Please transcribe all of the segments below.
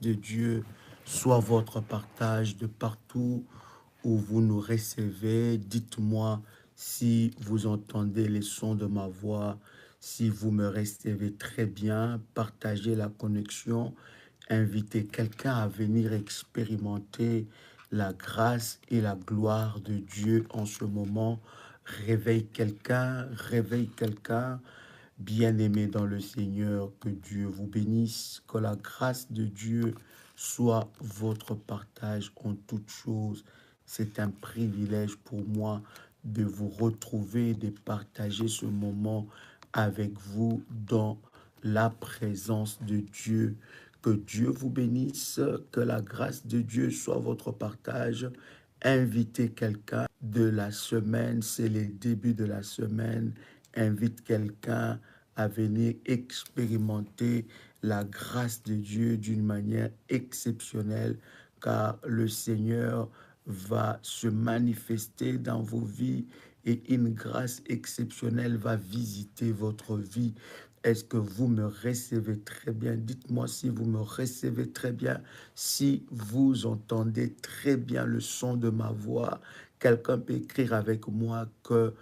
de Dieu soit votre partage de partout où vous nous recevez. Dites-moi si vous entendez les sons de ma voix, si vous me recevez très bien. Partagez la connexion, invitez quelqu'un à venir expérimenter la grâce et la gloire de Dieu en ce moment. Réveille quelqu'un. Bien-aimés dans le Seigneur, que Dieu vous bénisse, que la grâce de Dieu soit votre partage en toutes choses. C'est un privilège pour moi de vous retrouver, de partager ce moment avec vous dans la présence de Dieu. Que Dieu vous bénisse, que la grâce de Dieu soit votre partage. Invitez quelqu'un de la semaine, c'est le début de la semaine. Invite quelqu'un à venir expérimenter la grâce de Dieu d'une manière exceptionnelle, car le Seigneur va se manifester dans vos vies et une grâce exceptionnelle va visiter votre vie. Est-ce que vous me recevez très bien? Dites-moi si vous me recevez très bien, si vous entendez très bien le son de ma voix. Quelqu'un peut écrire avec moi que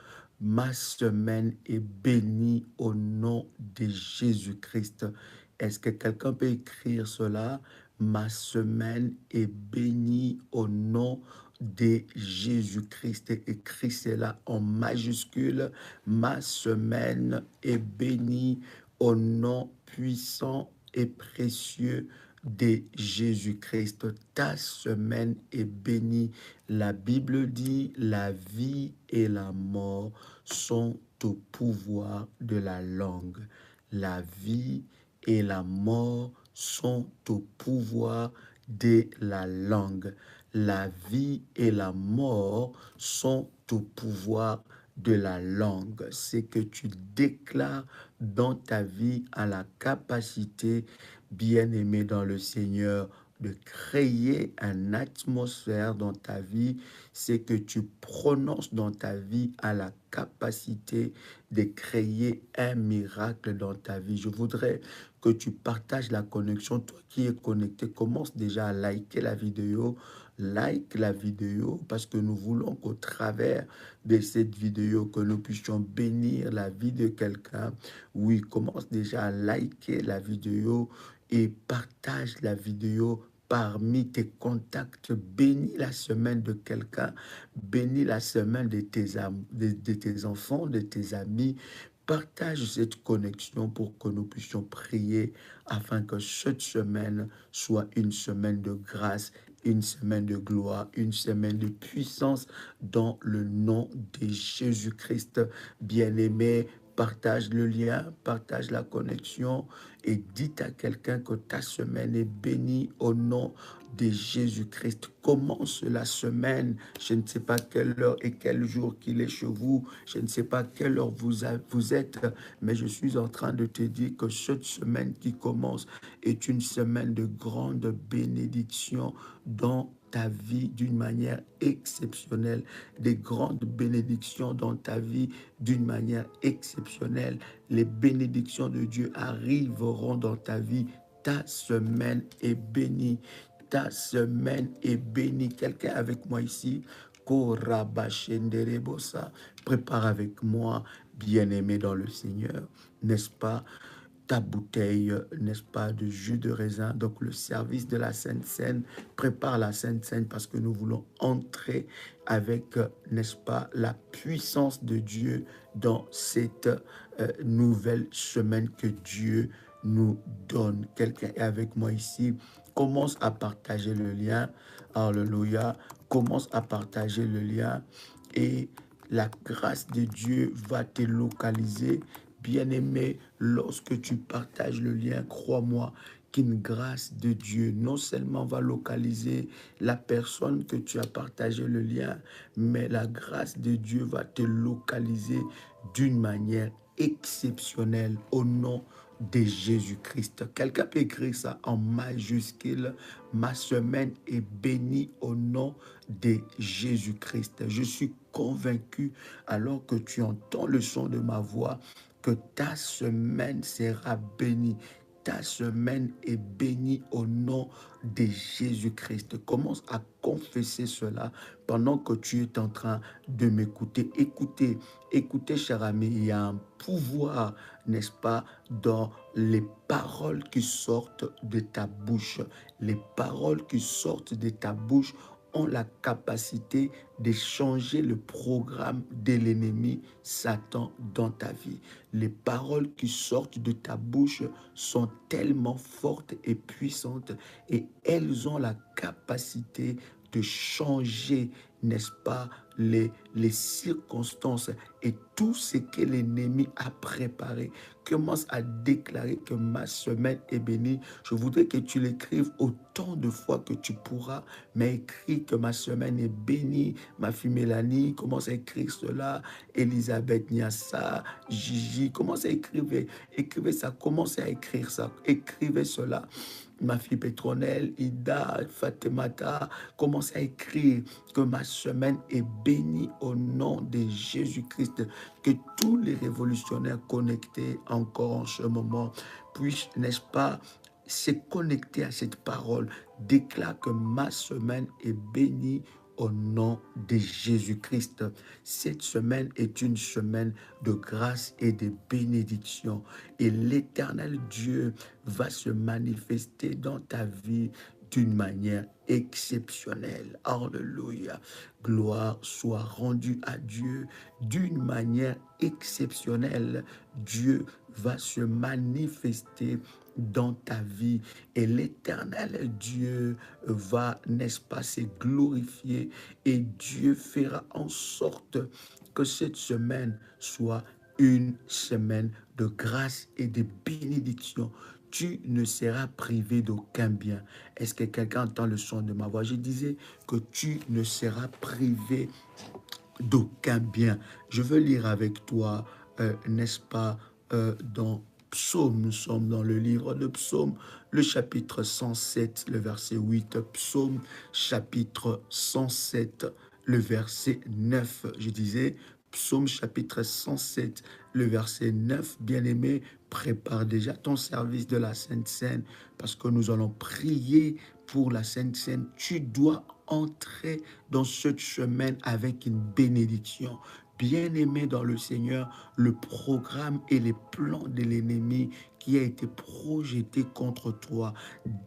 ma semaine est bénie au nom de Jésus-Christ. Est-ce que quelqu'un peut écrire cela? Ma semaine est bénie au nom de Jésus-Christ. Écris cela en majuscule. Ma semaine est bénie au nom puissant et précieux de Jésus-Christ. Ta semaine est bénie. La Bible dit, la vie et la mort sont au pouvoir de la langue. La vie et la mort sont au pouvoir de la langue. La vie et la mort sont au pouvoir de la langue. C'est que tu déclares dans ta vie à la capacité, bien-aimé dans le Seigneur, de créer une atmosphère dans ta vie, c'est que tu prononces dans ta vie à la capacité de créer un miracle dans ta vie. Je voudrais que tu partages la connexion. Toi qui es connecté, commence déjà à liker la vidéo. Like la vidéo parce que nous voulons qu'au travers de cette vidéo, que nous puissions bénir la vie de quelqu'un. Oui, commence déjà à liker la vidéo et partage la vidéo parmi tes contacts. Bénis la semaine de quelqu'un, bénis la semaine de tes enfants, de tes amis. Partage cette connexion pour que nous puissions prier afin que cette semaine soit une semaine de grâce, une semaine de gloire, une semaine de puissance dans le nom de Jésus-Christ. Bien-aimé, partage le lien, partage la connexion et dites à quelqu'un que ta semaine est bénie au nom de Jésus-Christ. Commence la semaine. Je ne sais pas quelle heure et quel jour qu'il est chez vous. Je ne sais pas quelle heure vous êtes, mais je suis en train de te dire que cette semaine qui commence est une semaine de grande bénédiction dans ta vie d'une manière exceptionnelle, des grandes bénédictions dans ta vie d'une manière exceptionnelle. Les bénédictions de Dieu arriveront dans ta vie. Ta semaine est bénie. Ta semaine est bénie. Quelqu'un avec moi ici? Korabashenderebosa. Prépare avec moi, bien-aimé dans le Seigneur, n'est-ce pas? Ta bouteille, n'est-ce pas, de jus de raisin. Donc le service de la Sainte Seine, prépare la Sainte Seine parce que nous voulons entrer avec, n'est-ce pas, la puissance de Dieu dans cette nouvelle semaine que Dieu nous donne. Quelqu'un est avec moi ici. Commence à partager le lien. Alléluia. Commence à partager le lien et la grâce de Dieu va te localiser. Bien-aimé, lorsque tu partages le lien, crois-moi qu'une grâce de Dieu non seulement va localiser la personne que tu as partagé le lien, mais la grâce de Dieu va te localiser d'une manière exceptionnelle au nom de Jésus-Christ. Quelqu'un peut écrire ça en majuscule. Ma semaine est bénie au nom de Jésus-Christ. Je suis convaincu, alors que tu entends le son de ma voix, que ta semaine sera bénie. ta semaine est bénie au nom de Jésus-Christ. Commence à confesser cela pendant que tu es en train de m'écouter. Écoutez, écoutez, cher ami, il y a un pouvoir, n'est-ce pas, dans les paroles qui sortent de ta bouche. Les paroles qui sortent de ta bouche ont la capacité de changer le programme de l'ennemi Satan dans ta vie. Les paroles qui sortent de ta bouche sont tellement fortes et puissantes et elles ont la capacité de changer, n'est-ce pas, les circonstances et tout ce que l'ennemi a préparé. Commence à déclarer que ma semaine est bénie. Je voudrais que tu l'écrives autant de fois que tu pourras, mais écris que ma semaine est bénie. Ma fille Mélanie, commence à écrire cela. Elisabeth Niassa, Gigi, commence à écrire. Écrivez ça, commencez à écrire ça. Écrivez cela. Ma fille Pétronelle, Ida, Fatemata, commencez à écrire que ma semaine est bénie au nom de Jésus-Christ. Que tous les révolutionnaires connectés encore en ce moment puissent, n'est-ce pas, se connecter à cette parole. Déclare que ma semaine est bénie au nom de Jésus-Christ. Cette semaine est une semaine de grâce et de bénédiction. Et l'Éternel Dieu va se manifester dans ta vie d'une manière exceptionnelle. Alléluia. Gloire soit rendue à Dieu d'une manière exceptionnelle. Dieu va se manifester dans ta vie et l'Éternel Dieu va, n'est-ce pas, se glorifier et Dieu fera en sorte que cette semaine soit une semaine de grâce et de bénédiction. Tu ne seras privé d'aucun bien. Est-ce que quelqu'un entend le son de ma voix? Je disais que tu ne seras privé d'aucun bien. Je veux lire avec toi, n'est-ce pas, dans Psaume, nous sommes dans le livre de Psaume, le chapitre 107, le verset 8, Psaume chapitre 107, le verset 9. Je disais, Psaume chapitre 107, le verset 9, bien-aimé, prépare déjà ton service de la Sainte Seine parce que nous allons prier pour la Sainte Seine. Tu dois entrer dans cette semaine avec une bénédiction. Bien-aimé dans le Seigneur, le programme et les plans de l'ennemi qui a été projeté contre toi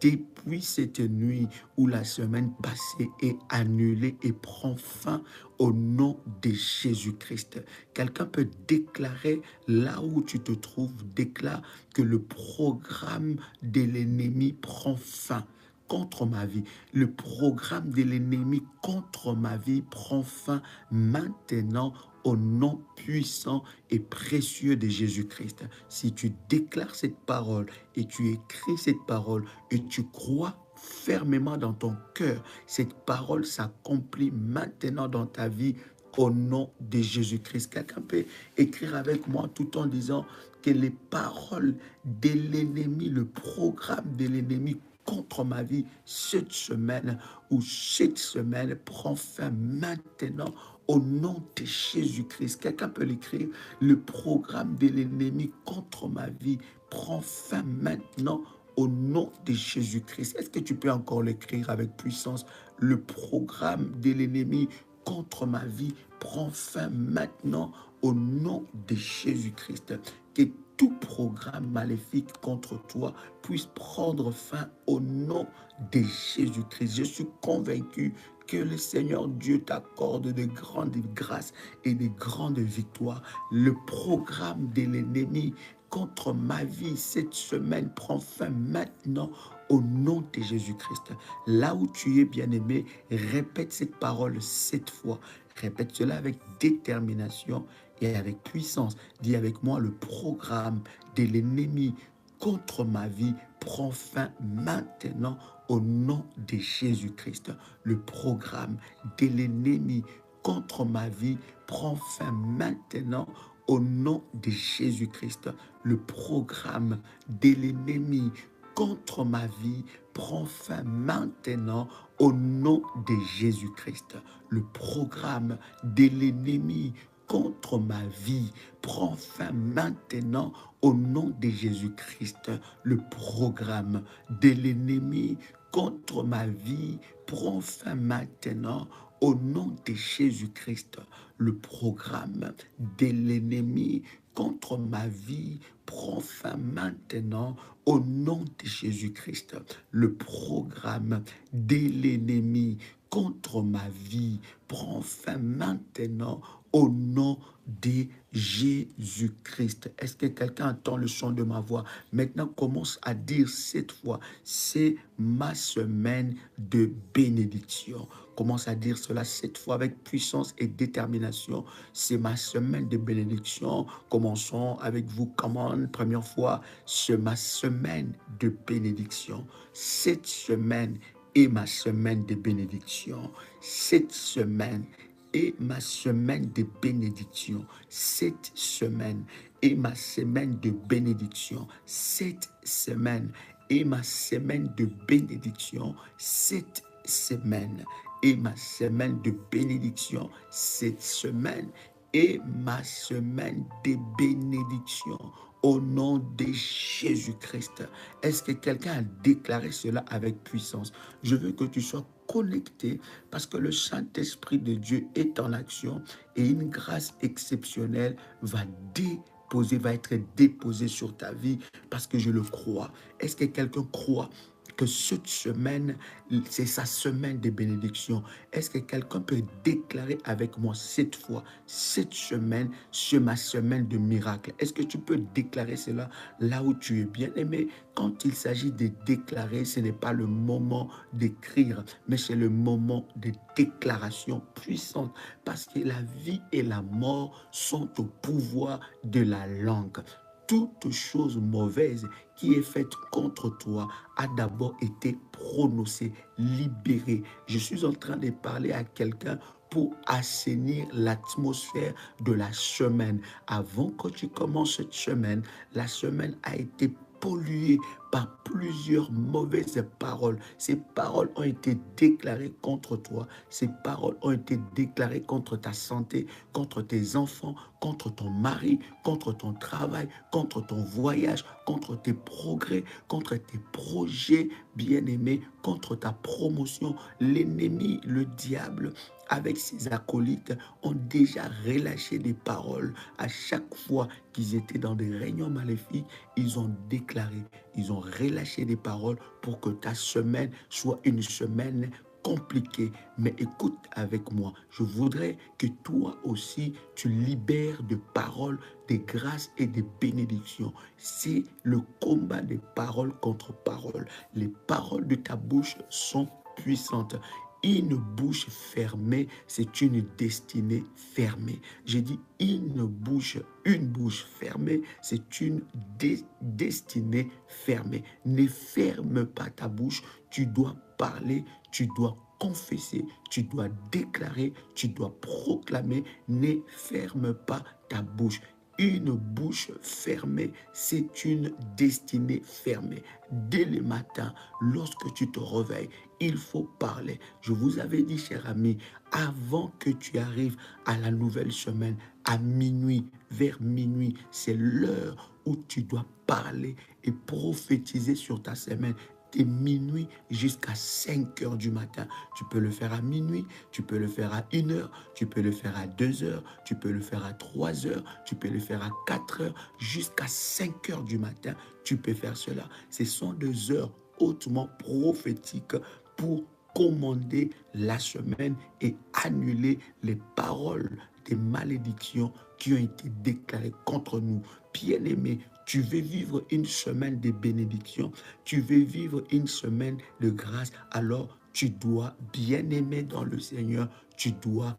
depuis cette nuit où la semaine passée est annulée et prend fin au nom de Jésus-Christ. Quelqu'un peut déclarer là où tu te trouves, déclare que le programme de l'ennemi prend fin contre ma vie. Le programme de l'ennemi contre ma vie prend fin maintenant au nom puissant et précieux de Jésus-Christ. Si tu déclares cette parole et tu écris cette parole et tu crois fermement dans ton cœur, cette parole s'accomplit maintenant dans ta vie au nom de Jésus-Christ. Quelqu'un peut écrire avec moi tout en disant que les paroles de l'ennemi, le programme de l'ennemi contre ma vie cette semaine ou cette semaine prend fin maintenant au nom de Jésus-Christ. Quelqu'un peut l'écrire. Le programme de l'ennemi contre ma vie prend fin maintenant au nom de Jésus-Christ. Est-ce que tu peux encore l'écrire avec puissance? Le programme de l'ennemi contre ma vie prend fin maintenant au nom de Jésus-Christ. Que tout programme maléfique contre toi puisse prendre fin au nom de Jésus-Christ. Je suis convaincu que le Seigneur Dieu t'accorde de grandes grâces et de grandes victoires. Le programme de l'ennemi contre ma vie cette semaine prend fin maintenant au nom de Jésus-Christ. Là où tu es bien-aimé, répète cette parole 7 fois. Répète cela avec détermination et avec puissance. Dis avec moi, le programme de l'ennemi contre ma vie prend fin maintenant au nom de Jésus-Christ. Le programme de l'ennemi contre ma vie prend fin maintenant au nom de Jésus-Christ. Le programme de l'ennemi contre ma vie prend fin maintenant au nom de Jésus-Christ. Le programme de l'ennemi contre ma vie prend fin maintenant au nom de Jésus-Christ. Le programme de l'ennemi contre ma vie prend fin maintenant au nom de Jésus-Christ. Le programme de l'ennemi contre ma vie prend fin maintenant au nom de Jésus-Christ. Le programme de l'ennemi contre ma vie prend fin maintenant au nom de Jésus-Christ. Est-ce que quelqu'un entend le son de ma voix? Maintenant, commence à dire cette fois, c'est ma semaine de bénédiction. Commence à dire cela cette fois avec puissance et détermination. C'est ma semaine de bénédiction. Commençons avec vous. Comment? Première fois, c'est ma semaine de bénédiction. Cette semaine est ma semaine de bénédiction. Cette semaine est ma semaine de bénédiction. Cette semaine est ma semaine de bénédiction. Cette semaine est ma semaine de bénédiction. Cette semaine est ma semaine de bénédiction. Cette semaine est ma semaine de bénédiction. Au nom de Jésus-Christ. Est-ce que quelqu'un a déclaré cela avec puissance? Je veux que tu sois connecté parce que le Saint-Esprit de Dieu est en action et une grâce exceptionnelle va être déposée sur ta vie parce que je le crois. Est-ce que quelqu'un croit que cette semaine, c'est sa semaine de bénédiction? Est-ce que quelqu'un peut déclarer avec moi cette fois, cette semaine, c'est ma semaine de miracle? Est-ce que tu peux déclarer cela là où tu es? Bien aimé, quand il s'agit de déclarer, ce n'est pas le moment d'écrire, mais c'est le moment de déclaration puissante parce que la vie et la mort sont au pouvoir de la langue. Toute chose mauvaise qui est faite contre toi a d'abord été prononcée, libérée. Je suis en train de parler à quelqu'un pour assainir l'atmosphère de la semaine. Avant que tu commences cette semaine, la semaine a été polluée par plusieurs mauvaises paroles. Ces paroles ont été déclarées contre toi. Ces paroles ont été déclarées contre ta santé, contre tes enfants, contre ton mari, contre ton travail, contre ton voyage, contre tes progrès, contre tes projets bien-aimés, contre ta promotion. L'ennemi, le diable, avec ses acolytes, ont déjà relâché des paroles. À chaque fois qu'ils étaient dans des réunions maléfiques, ils ont déclaré, ils ont relâché des paroles pour que ta semaine soit une semaine compliquée. Mais écoute avec moi, je voudrais que toi aussi, tu libères de paroles, de grâces et de bénédictions. C'est le combat des paroles contre paroles. Les paroles de ta bouche sont puissantes. Une bouche fermée, c'est une destinée fermée. J'ai dit une bouche fermée, c'est une destinée fermée. Ne ferme pas ta bouche, tu dois parler, tu dois confesser, tu dois déclarer, tu dois proclamer. Ne ferme pas ta bouche. Une bouche fermée, c'est une destinée fermée. Dès le matin, lorsque tu te réveilles, il faut parler. Je vous avais dit, cher ami, avant que tu arrives à la nouvelle semaine, à minuit, vers minuit, c'est l'heure où tu dois parler et prophétiser sur ta semaine. De minuit jusqu'à 5 heures du matin. Tu peux le faire à minuit, tu peux le faire à 1 heure, tu peux le faire à 2 heures, tu peux le faire à 3 heures, tu peux le faire à 4 heures, jusqu'à 5 heures du matin. Tu peux faire cela. Ce sont des heures hautement prophétiques pour commander la semaine et annuler les paroles des malédictions qui ont été déclarées contre nous. Bien-aimés, tu veux vivre une semaine de bénédiction, tu veux vivre une semaine de grâce, alors tu dois, bien-aimé dans le Seigneur, tu dois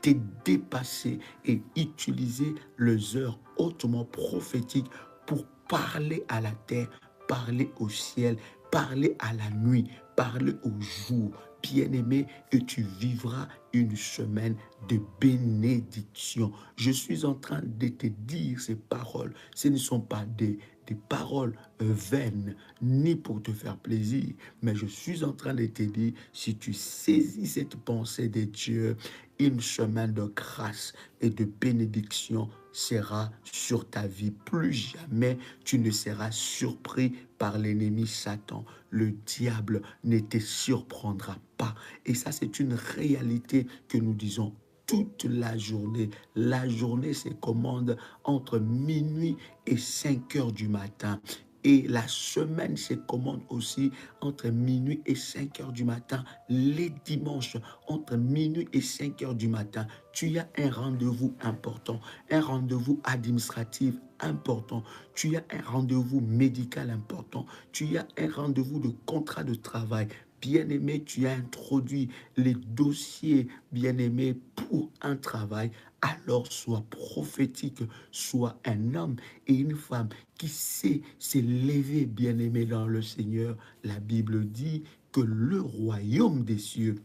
te dépasser et utiliser les heures hautement prophétiques pour parler à la terre, parler au ciel, parler à la nuit, parler au jour. Bien-aimé, et tu vivras une semaine de bénédiction. Je suis en train de te dire ces paroles. Ce ne sont pas des des paroles vaines, ni pour te faire plaisir, mais je suis en train de te dire, si tu saisis cette pensée de Dieu, une semaine de grâce et de bénédiction sera sur ta vie. Plus jamais tu ne seras surpris par l'ennemi Satan. Le diable ne te surprendra pas. Et ça, c'est une réalité que nous disons toute la journée. La journée se commande entre minuit et 5 heures du matin. Et la semaine se commande aussi entre minuit et 5 heures du matin. Les dimanches, entre minuit et 5 heures du matin, tu as un rendez-vous important, un rendez-vous administratif important, tu as un rendez-vous médical important, tu as un rendez-vous de contrat de travail. Bien-aimé, tu as introduit les dossiers, bien-aimé, pour un travail. Alors sois prophétique, sois un homme et une femme qui sait s'élever, bien-aimé, dans le Seigneur. La Bible dit que le royaume des cieux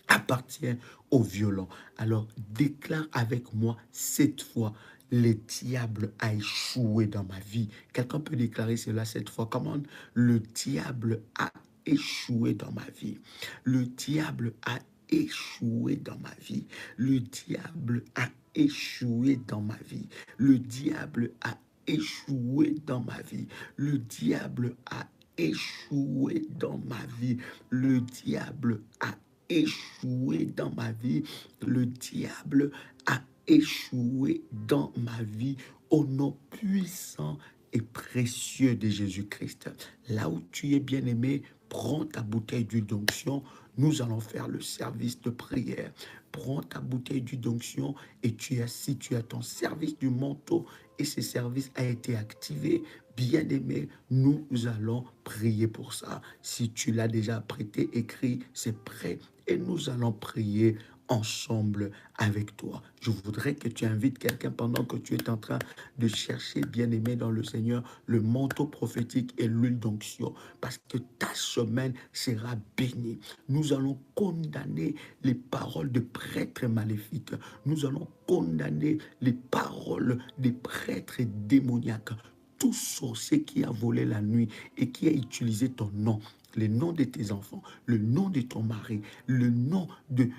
appartient aux violents. Alors déclare avec moi cette fois: le diable a échoué dans ma vie. Quelqu'un peut déclarer cela cette fois? Comment? Le diable a échoué dans ma vie. Le diable a échoué dans ma vie. Le diable a échoué dans ma vie. Le diable a échoué dans ma vie. Le diable a échoué dans ma vie. Le diable a échoué dans ma vie. Le diable a échoué dans ma vie au nom puissant et précieux de Jésus-Christ. Là où tu es bien-aimé, prends ta bouteille d'huile d'onction. Nous allons faire le service de prière. Prends ta bouteille d'huile d'onction et si tu as ton service du manteau et ce service a été activé, bien-aimé, nous allons prier pour ça. Si tu l'as déjà prêté, écrit, c'est prêt et nous allons prier ensemble avec toi. Je voudrais que tu invites quelqu'un pendant que tu es en train de chercher, bien-aimé dans le Seigneur, le manteau prophétique et l'huile d'onction, parce que ta semaine sera bénie. Nous allons condamner les paroles de prêtres maléfiques. Nous allons condamner les paroles des prêtres démoniaques. Tout sorcier qui a volé la nuit et qui a utilisé ton nom, le nom de tes enfants, le nom de ton mari, le nom de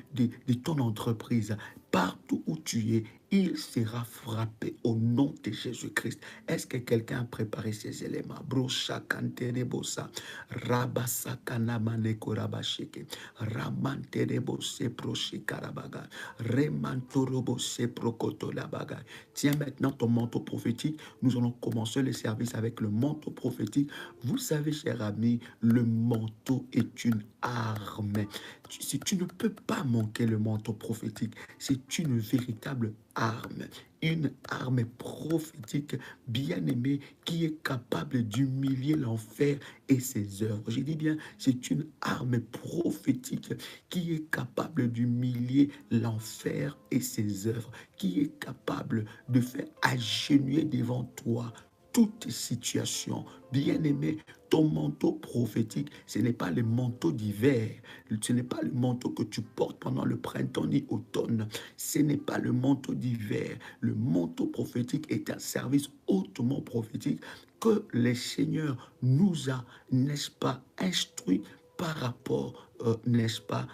ton entreprise, partout où tu es, il sera frappé au nom de Jésus-Christ. Est-ce que quelqu'un a préparé ces éléments? Brocha kanterebosa, rabasa kanamane korabasheke, ramanterebose proshikarabaga, remantorobose prokotolabaga. Tiens maintenant ton manteau prophétique. Nous allons commencer le service avec le manteau prophétique. Vous savez, cher ami, le manteau est une arme. Si tu ne peux pas manquer le manteau prophétique, c'est une véritable arme. Une arme prophétique bien-aimée qui est capable d'humilier l'enfer et ses œuvres. J'ai dit bien, c'est une arme prophétique qui est capable d'humilier l'enfer et ses œuvres, qui est capable de faire agenouiller devant toi toute situation. Bien-aimé, ton manteau prophétique, ce n'est pas le manteau d'hiver, ce n'est pas le manteau que tu portes pendant le printemps ni automne, ce n'est pas le manteau d'hiver. Le manteau prophétique est un service hautement prophétique que le Seigneur nous a, n'est-ce pas, instruit par rapport, n'est-ce pas,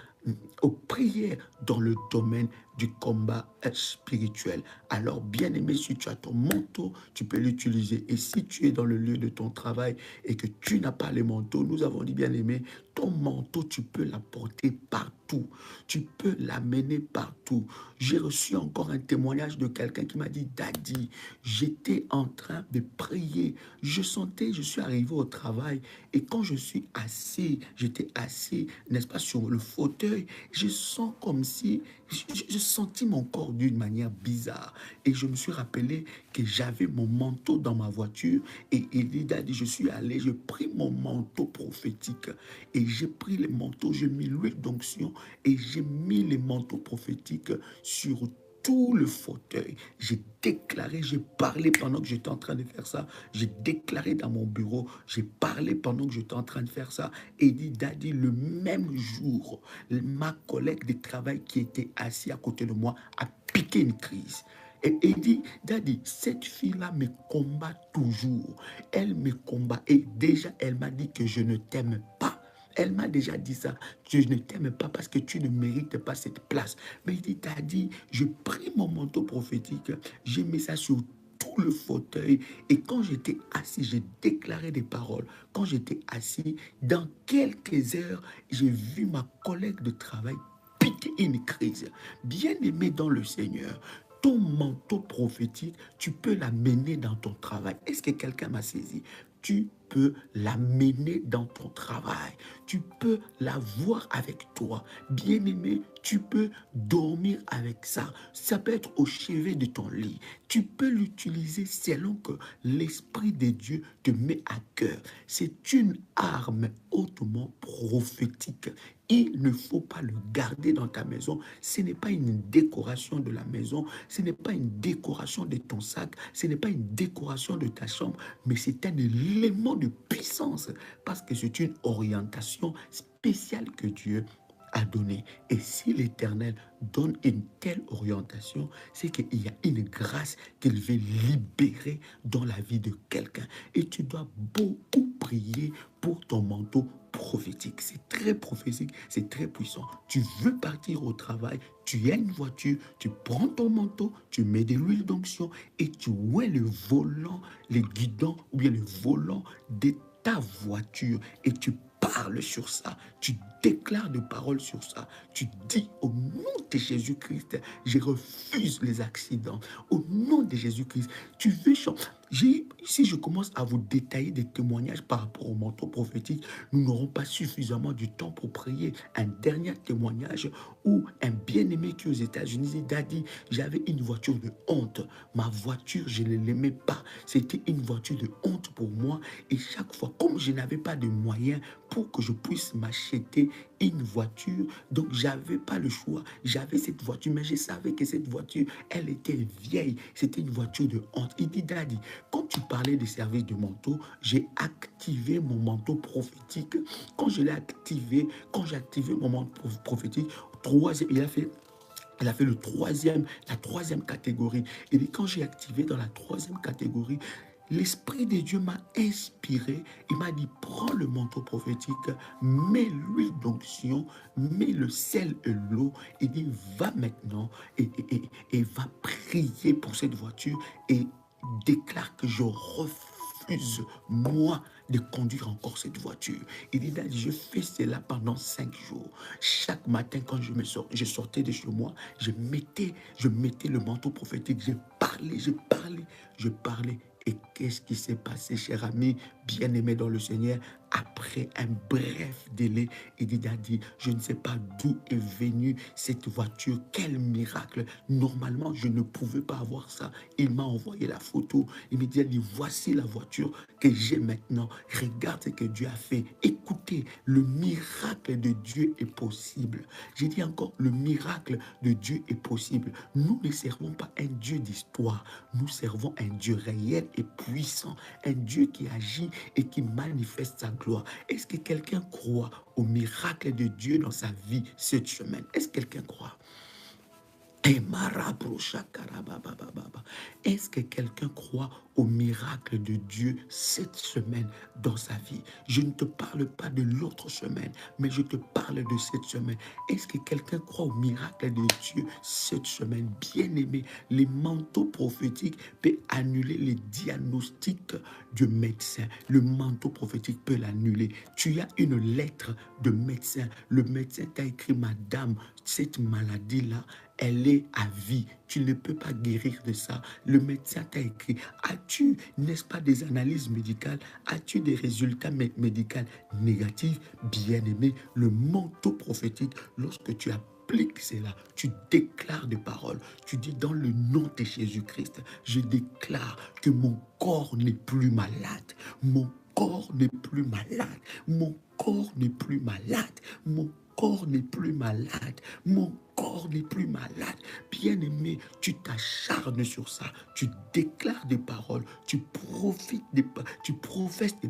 aux prières dans le domaine du combat spirituel. Alors, bien-aimé, si tu as ton manteau, tu peux l'utiliser. Et si tu es dans le lieu de ton travail et que tu n'as pas le manteau, nous avons dit, bien-aimé, ton manteau, tu peux l'apporter partout. Tu peux l'amener partout. J'ai reçu encore un témoignage de quelqu'un qui m'a dit, Daddy, j'étais en train de prier. Je suis arrivé au travail et quand je suis assis, j'étais assis, n'est-ce pas, sur le fauteuil, je sens comme si, je sentis mon corps d'une manière bizarre. Et je me suis rappelé que j'avais mon manteau dans ma voiture et il a dit, je suis allé, j'ai pris mon manteau prophétique et j'ai pris le manteau, j'ai mis l'huile d'onction et j'ai mis les manteaux prophétiques sur tout le fauteuil. J'ai déclaré, j'ai parlé pendant que j'étais en train de faire ça. J'ai déclaré dans mon bureau, j'ai parlé pendant que j'étais en train de faire ça. Et dit, Daddy, le même jour, ma collègue de travail qui était assis à côté de moi a piqué une crise. Et il dit, Daddy, cette fille-là me combat toujours. Elle me combat. Et déjà, elle m'a dit que je ne t'aime pas. Elle m'a déjà dit ça. Je ne t'aime pas parce que tu ne mérites pas cette place. Mais il dit, Daddy, je pris mon manteau prophétique. J'ai mis ça sur tout le fauteuil. Et quand j'étais assis, j'ai déclaré des paroles. Quand j'étais assis, dans quelques heures, j'ai vu ma collègue de travail piquer une crise. Bien-aimé dans le Seigneur, ton manteau prophétique, tu peux l'amener dans ton travail. Est-ce que quelqu'un m'a saisi? Tu peux l'amener dans ton travail. Tu peux l'avoir avec toi. Bien-aimé, tu peux dormir avec ça. Ça peut être au chevet de ton lit. Tu peux l'utiliser selon que l'Esprit de Dieu te met à cœur. C'est une arme hautement prophétique. Il ne faut pas le garder dans ta maison. Ce n'est pas une décoration de la maison. Ce n'est pas une décoration de ton sac. Ce n'est pas une décoration de ta chambre. Mais c'est un élément de puissance. Parce que c'est une orientation spéciale que Dieu a donnée. Et si l'Éternel donne une telle orientation, c'est qu'il y a une grâce qu'il veut libérer dans la vie de quelqu'un. Et tu dois beaucoup prier pour ton manteau prophétique. C'est très prophétique, c'est très puissant. Tu veux partir au travail, tu as une voiture, tu prends ton manteau, tu mets de l'huile d'onction et tu ouais le volant, les guidons ou bien le volant de ta voiture et tu parles sur ça, tu déclares des paroles sur ça, tu dis au nom de Jésus-Christ, je refuse les accidents. Au nom de Jésus-Christ, tu veux chanter. Si je commence à vous détailler des témoignages par rapport au manteau prophétique, nous n'aurons pas suffisamment du temps pour prier. Un dernier témoignage où un bien-aimé qui est aux États-Unis dit, Daddy, j'avais une voiture de honte. Ma voiture, je ne l'aimais pas. C'était une voiture de honte pour moi. Et chaque fois, comme je n'avais pas de moyens pour que je puisse m'acheter une voiture, donc j'avais pas le choix. J'avais cette voiture, mais je savais que cette voiture, elle était vieille. C'était une voiture de honte. Il dit, Daddy, quand tu parlais des services de manteau, j'ai activé mon manteau prophétique. Quand je l'ai activé, quand j'ai activé mon manteau prophétique, il a fait la troisième catégorie. Et quand j'ai activé dans la troisième catégorie, l'Esprit de Dieu m'a inspiré. Il m'a dit, prends le manteau prophétique, mets l'huile d'onction, mets le sel et l'eau. Il dit, va maintenant et va prier pour cette voiture et déclare que je refuse, moi, de conduire encore cette voiture. Il dit, je fais cela pendant 5 jours. Chaque matin, quand je sortais de chez moi, je mettais le manteau prophétique. Je parlais. Et qu'est-ce qui s'est passé, cher ami, bien-aimé dans le Seigneur? Après un bref délai, il dit, Daddy, je ne sais pas d'où est venue cette voiture. Quel miracle. Normalement, je ne pouvais pas avoir ça. Il m'a envoyé la photo. Il me dit, voici la voiture que j'ai maintenant. Regarde ce que Dieu a fait. Écoutez, le miracle de Dieu est possible. J'ai dit encore, le miracle de Dieu est possible. Nous ne servons pas un Dieu d'histoire. Nous servons un Dieu réel et puissant. Un Dieu qui agit et qui manifeste sa gloire. Est-ce que quelqu'un croit au miracle de Dieu dans sa vie cette semaine? Est-ce que quelqu'un croit? Est-ce que quelqu'un croit au miracle de Dieu cette semaine dans sa vie? Je ne te parle pas de l'autre semaine, mais je te parle de cette semaine. Est-ce que quelqu'un croit au miracle de Dieu cette semaine? Bien-aimé, les manteaux prophétiques peuvent annuler les diagnostics du médecin. Le manteau prophétique peut l'annuler. Tu as une lettre de médecin. Le médecin t'a écrit, madame, cette maladie-là, elle est à vie. Tu ne peux pas guérir de ça. Le médecin t'a écrit. As-tu, n'est-ce pas, des analyses médicales? As-tu des résultats médicaux négatifs? Bien-aimé, le manteau prophétique, lorsque tu appliques cela, tu déclares des paroles. Tu dis, dans le nom de Jésus-Christ, je déclare que mon corps n'est plus malade. Mon corps n'est plus malade. Mon corps n'est plus malade. Mon corps n'est plus malade. Mon corps n'est plus malade. Bien-aimé, tu t'acharnes sur ça. Tu déclares des paroles. Tu professes des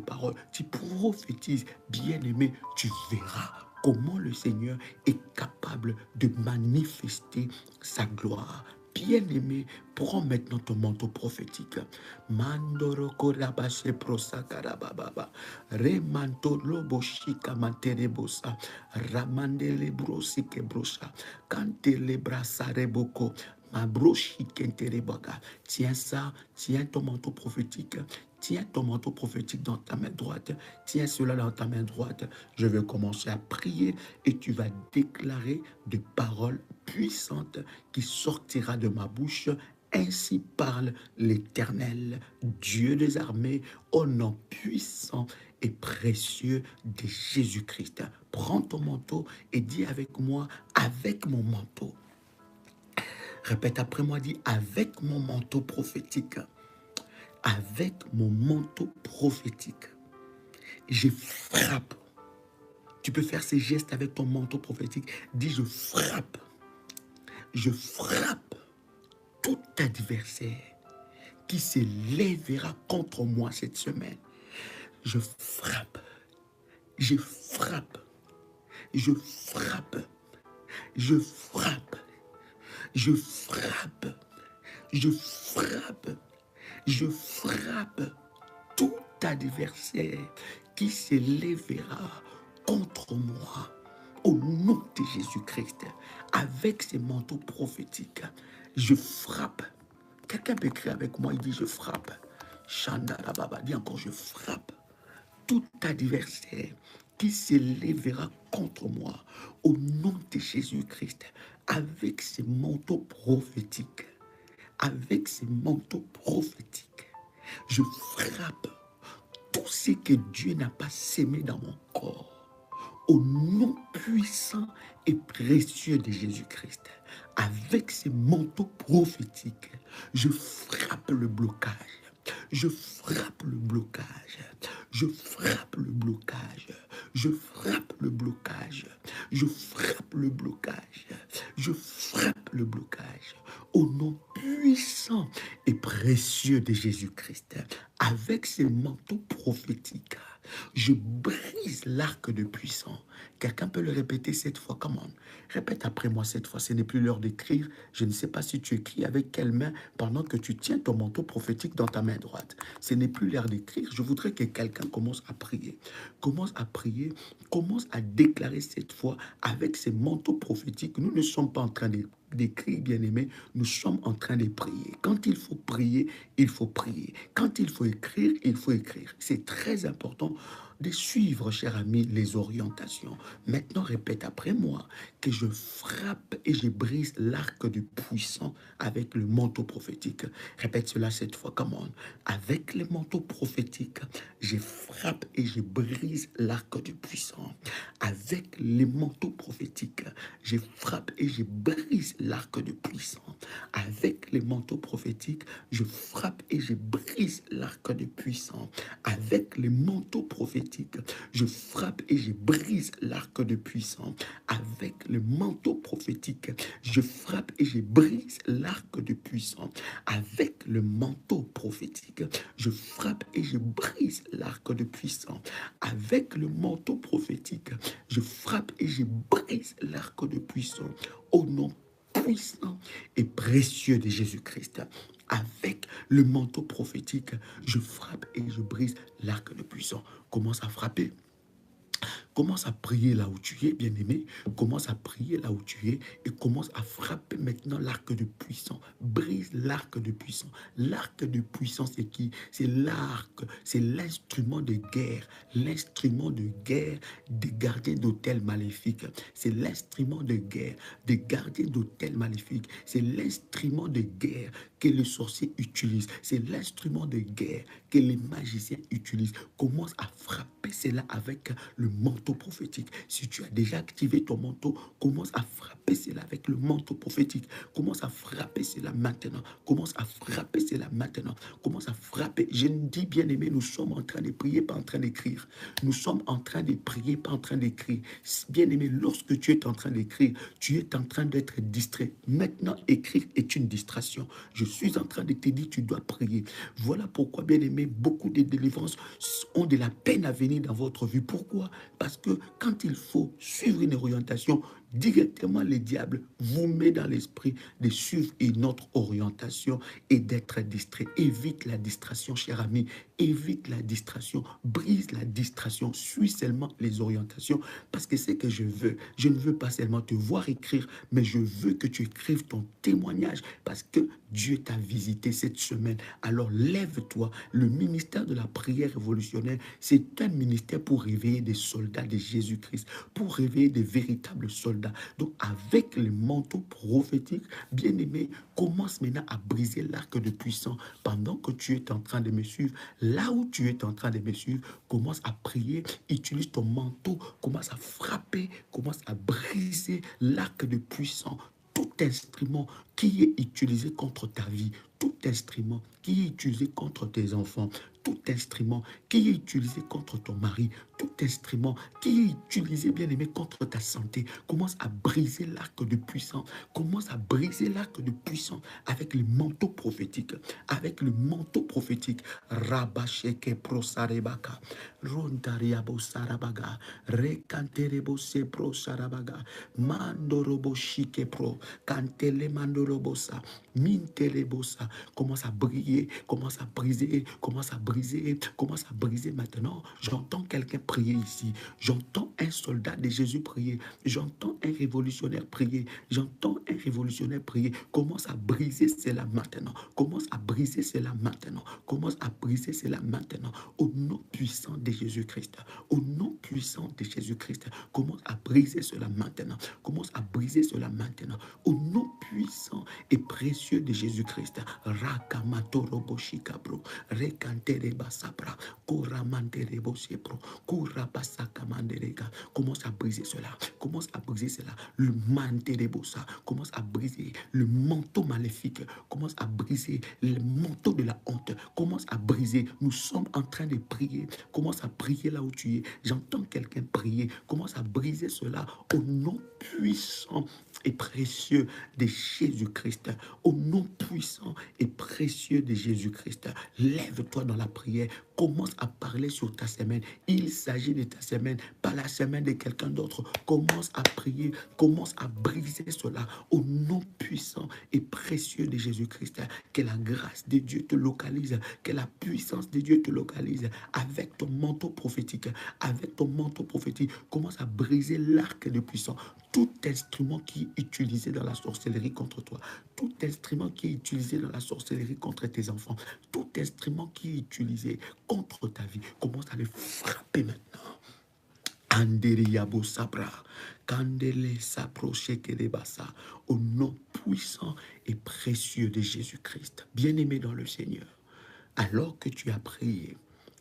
paroles. Tu prophétises. Bien-aimé, tu verras comment le Seigneur est capable de manifester sa gloire. Bien-aimé, prends maintenant ton manteau prophétique. Mandoro korabashe prosakarababa. Remanto loboshika manterebosa. Ramandele brosike brosa. Kantele brasareboko. Ma broshike enterebaga. Tiens ça, tiens ton manteau prophétique. Tiens ton manteau prophétique dans ta main droite. Tiens cela dans ta main droite. Je vais commencer à prier et tu vas déclarer des paroles puissantes qui sortira de ma bouche. Ainsi parle l'Éternel, Dieu des armées, au nom puissant et précieux de Jésus-Christ. Prends ton manteau et dis avec moi, avec mon manteau. Répète après moi, dis avec mon manteau prophétique. Avec mon manteau prophétique, je frappe. Tu peux faire ces gestes avec ton manteau prophétique. Dis, je frappe. Je frappe tout adversaire qui se lèvera contre moi cette semaine. Je frappe. Je frappe. Je frappe. Je frappe. Je frappe. Je frappe. Je frappe tout adversaire qui se lèvera contre moi au nom de Jésus-Christ. Avec ces manteaux prophétiques, je frappe. Quelqu'un peut écrire avec moi, il dit je frappe. Chandara Baba, dit encore je frappe tout adversaire qui se lèvera contre moi au nom de Jésus-Christ. Avec ces manteaux prophétiques. Avec ces manteaux prophétiques, je frappe tout ce que Dieu n'a pas sémé dans mon corps. Au nom puissant et précieux de Jésus-Christ, avec ces manteaux prophétiques, je frappe le blocage. Je frappe le blocage. Je frappe le blocage. Je frappe le blocage. Je frappe le blocage. Je frappe le blocage. Au nom puissant et précieux de Jésus-Christ, avec ces manteaux prophétiques, je brise l'arc de puissant. Quelqu'un peut le répéter cette fois, comment? Répète après moi cette fois, ce n'est plus l'heure d'écrire. Je ne sais pas si tu écris avec quelle main pendant que tu tiens ton manteau prophétique dans ta main droite. Ce n'est plus l'heure d'écrire. Je voudrais que quelqu'un commence à prier. Commence à prier, commence à déclarer cette fois avec ces manteaux prophétiques. Nous ne sommes pas en train d'écrire, bien-aimés, nous sommes en train de prier. Quand il faut prier, il faut prier. Quand il faut écrire, il faut écrire. C'est très important de suivre, cher ami, les orientations. Maintenant, répète après moi que je frappe et je brise l'arc du puissant avec le manteau prophétique. Répète cela cette fois, comment? Avec le manteau prophétique, je frappe et je brise l'arc du puissant. Avec les manteaux prophétiques, je frappe et je brise l'arc du puissant. Avec les manteaux prophétiques, je frappe et je brise l'arc du puissant. Avec les manteaux prophétiques, je frappe et je brise l'arc de puissant. Avec le manteau prophétique, je frappe et je brise l'arc de puissant. Avec le manteau prophétique, je frappe et je brise l'arc de puissant. Avec le manteau prophétique, je frappe et je brise l'arc de puissant. Au nom puissant et précieux de Jésus-Christ. Avec le manteau prophétique, je frappe et je brise l'arc de puissant. Commence à frapper. Commence à prier là où tu es, bien-aimé. Commence à prier là où tu es et commence à frapper maintenant l'arc de puissant. Brise l'arc de puissant. L'arc de puissant, c'est qui? C'est l'arc, c'est l'instrument de guerre. L'instrument de guerre des gardiens d'hôtels maléfiques. C'est l'instrument de guerre des gardiens d'hôtels maléfiques. C'est l'instrument de guerre que les sorciers utilisent. C'est l'instrument de guerre que les magiciens utilisent. Commence à frapper cela avec le manteau prophétique. Si tu as déjà activé ton manteau, commence à frapper cela avec le manteau prophétique. Commence à frapper cela maintenant. Commence à frapper cela maintenant. Commence à frapper. Je ne dis, bien aimé, nous sommes en train de prier, pas en train d'écrire. Nous sommes en train de prier, pas en train d'écrire. Bien aimé, lorsque tu es en train d'écrire, tu es en train d'être distrait. Maintenant, écrire est une distraction. Je suis en train de te dire, tu dois prier. Voilà pourquoi, bien aimé, beaucoup de délivrances ont de la peine à venir dans votre vie. Pourquoi? Parce que quand il faut suivre une orientation, directement le diable vous met dans l'esprit de suivre une autre orientation et d'être distrait. Évite la distraction, cher ami. Évite la distraction. Brise la distraction. Suis seulement les orientations parce que c'est que je ne veux pas seulement te voir écrire, mais je veux que tu écrives ton témoignage parce que Dieu t'a visité cette semaine. Alors lève-toi. Le ministère de la prière révolutionnaire, c'est un ministère pour réveiller des soldats de Jésus-Christ, pour réveiller des véritables soldats. Donc avec le manteau prophétique, bien-aimé, commence maintenant à briser l'arc de puissance pendant que tu es en train de me suivre. Là où tu es en train de me suivre, commence à prier, utilise ton manteau, commence à frapper, commence à briser l'arc de puissance. Tout instrument qui est utilisé contre ta vie, tout instrument qui est utilisé contre tes enfants, tout instrument qui est utilisé contre ton mari, tout instrument qui est utilisé, bien aimé, contre ta santé, commence à briser l'arc de puissance, commence à briser l'arc de puissance avec le manteau prophétique, avec le manteau prophétique. Rabasheke prosarebaka, rontariabo sarabaga, rekanterebo se prosarabaga, mandorobo shike pro, kantele mandorobosa, mintelebosa, commence à briller, commence à briser, commence à briser, commence à briser maintenant. J'entends quelqu'un prier ici, j'entends un soldat de Jésus prier, j'entends un révolutionnaire prier, j'entends un révolutionnaire prier. Commence à briser cela maintenant, commence à briser cela maintenant, commence à briser cela maintenant, au nom puissant de Jésus-Christ, au nom puissant de Jésus-Christ, commence à briser cela maintenant, commence à briser cela maintenant, au nom puissant et précieux de Jésus-Christ. Rakamatorobo shikabro, rekantereba sabra, koramanterebo sepro, korabasakamanderega. Commence à briser cela, commence à briser cela. Le manterebosa, commence à briser le manteau maléfique, commence à briser le manteau de la honte, commence à briser. Nous sommes en train de prier, commence à prier là où tu es. J'entends quelqu'un prier, commence à briser cela au nom puissant et précieux de Jésus-Christ. Au nom puissant et précieux de Jésus-Christ. Lève-toi dans la prière. Commence à parler sur ta semaine. Il s'agit de ta semaine, pas la semaine de quelqu'un d'autre. Commence à prier. Commence à briser cela au nom puissant et précieux de Jésus-Christ. Que la grâce de Dieu te localise. Que la puissance de Dieu te localise. Avec ton manteau prophétique. Avec ton manteau prophétique. Commence à briser l'arc de puissance. Tout instrument qui est utilisé dans la sorcellerie contre toi, tout instrument qui est utilisé dans la sorcellerie contre tes enfants, tout instrument qui est utilisé contre ta vie, commence à le frapper maintenant. Anderiabo sabra, kandele saprochekerebasa, au nom puissant et précieux de Jésus-Christ. Bien-aimé dans le Seigneur, alors que tu as prié,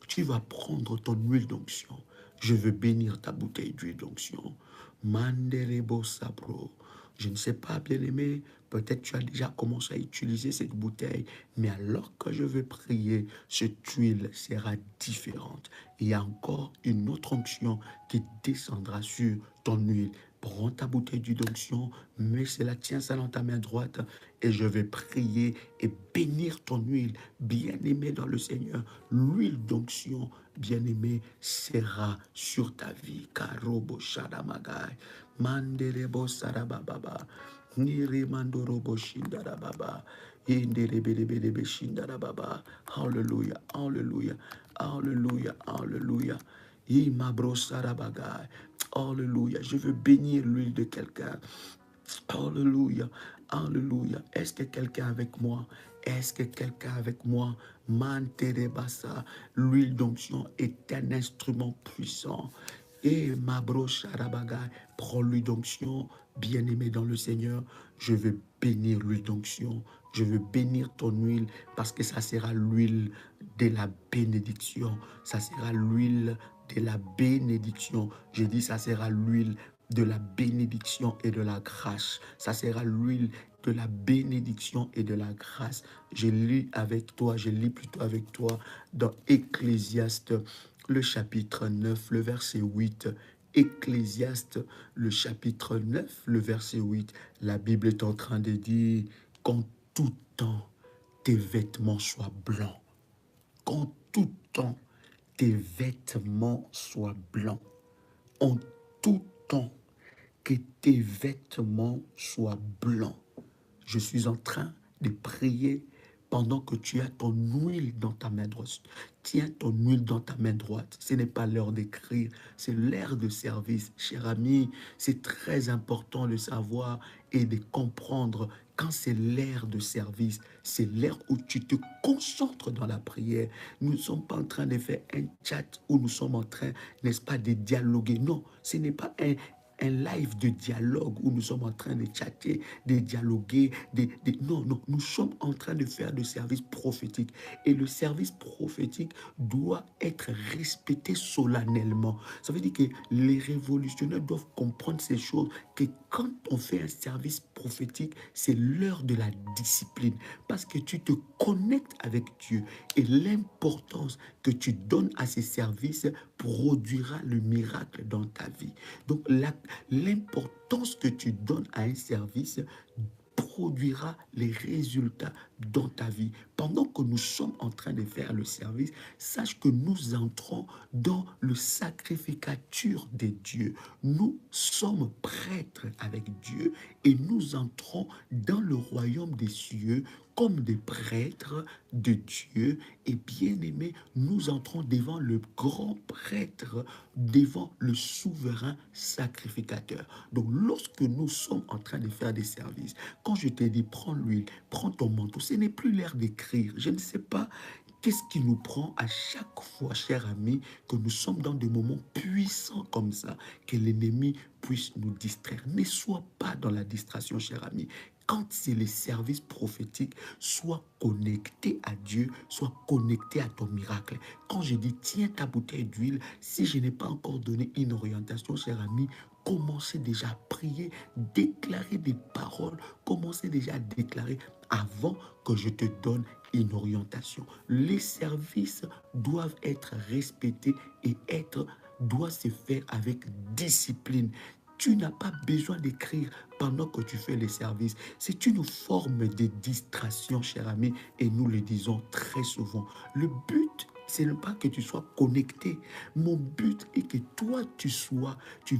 tu vas prendre ton huile d'onction. Je veux bénir ta bouteille d'huile d'onction. Manderebo sabro. Je ne sais pas, bien-aimé, peut-être tu as déjà commencé à utiliser cette bouteille, mais alors que je veux prier, cette huile sera différente. Il y a encore une autre onction qui descendra sur ton huile. Prends ta bouteille d'huile d'onction, mets cela, tiens ça dans ta main droite et je vais prier et bénir ton huile. Bien-aimé dans le Seigneur, l'huile d'onction, bien-aimé, sera sur ta vie. Karobo shadamagai, mandelebo sarabababa, nirimandorobo shindarababa, inderebelebelebe shindarababa. Hallelujah, hallelujah, hallelujah, hallelujah. Imabro sarabagai. Alléluia. Je veux bénir l'huile de quelqu'un. Alléluia. Alléluia. Est-ce que quelqu'un avec moi? Est-ce que quelqu'un avec moi? Manterebasa. L'huile d'onction est un instrument puissant. Et ma broche arabaga, prends l'huile d'onction, bien-aimé dans le Seigneur. Je veux bénir l'huile d'onction. Je veux bénir ton huile parce que ça sera l'huile de la bénédiction. Ça sera l'huile de la bénédiction. Je dis ça sera l'huile de la bénédiction et de la grâce. Ça sera l'huile de la bénédiction et de la grâce. Je lis plutôt avec toi dans Ecclésiaste, le chapitre 9, le verset 8. Ecclésiaste, le chapitre 9, le verset 8. La Bible est en train de dire qu'en tout temps, tes vêtements soient blancs. Qu'en tout temps, tes vêtements soient blancs. En tout temps, que tes vêtements soient blancs. Je suis en train de prier pendant que tu as ton huile dans ta main droite. Tiens ton huile dans ta main droite. Ce n'est pas l'heure d'écrire, c'est l'heure de service. Cher ami, c'est très important de savoir et de comprendre quand c'est l'heure de service. C'est l'heure où tu te concentres dans la prière. Nous ne sommes pas en train de faire un chat où nous sommes en train, n'est-ce pas, de dialoguer. Non, ce n'est pas un live de dialogue où nous sommes en train de chatter, de dialoguer. Non, non, nous sommes en train de faire du service prophétique. Et le service prophétique doit être respecté solennellement. Ça veut dire que les révolutionnaires doivent comprendre ces choses, que quand on fait un service prophétique, c'est l'heure de la discipline. Parce que tu te connectes avec Dieu. Et l'importance que tu donnes à ces services produira le miracle dans ta vie. Donc, l'importance que tu donnes à un service produira les résultats dans ta vie. Pendant que nous sommes en train de faire le service, sache que nous entrons dans le sacrificature de Dieu. Nous sommes prêtres avec Dieu et nous entrons dans le royaume des cieux comme des prêtres de Dieu. Et bien aimés, nous entrons devant le grand prêtre, devant le souverain sacrificateur. Donc lorsque nous sommes en train de faire des services, quand je te dis prends l'huile, prends ton manteau, ce n'est plus l'heure d'écrire. Je ne sais pas qu'est-ce qui nous prend à chaque fois, cher ami, que nous sommes dans des moments puissants comme ça, que l'ennemi puisse nous distraire. Ne sois pas dans la distraction, cher ami. Quand c'est les services prophétiques, sois connecté à Dieu, sois connecté à ton miracle. Quand je dis tiens ta bouteille d'huile, si je n'ai pas encore donné une orientation, cher ami, commencez déjà à prier, déclarer des paroles, commencez déjà à déclarer avant que je te donne une orientation. Les services doivent être respectés et doivent se faire avec discipline. Tu n'as pas besoin d'écrire pendant que tu fais les services. C'est une forme de distraction, cher ami, et nous le disons très souvent. Le but, ce n'est pas que tu sois connecté. Mon but est que toi, tu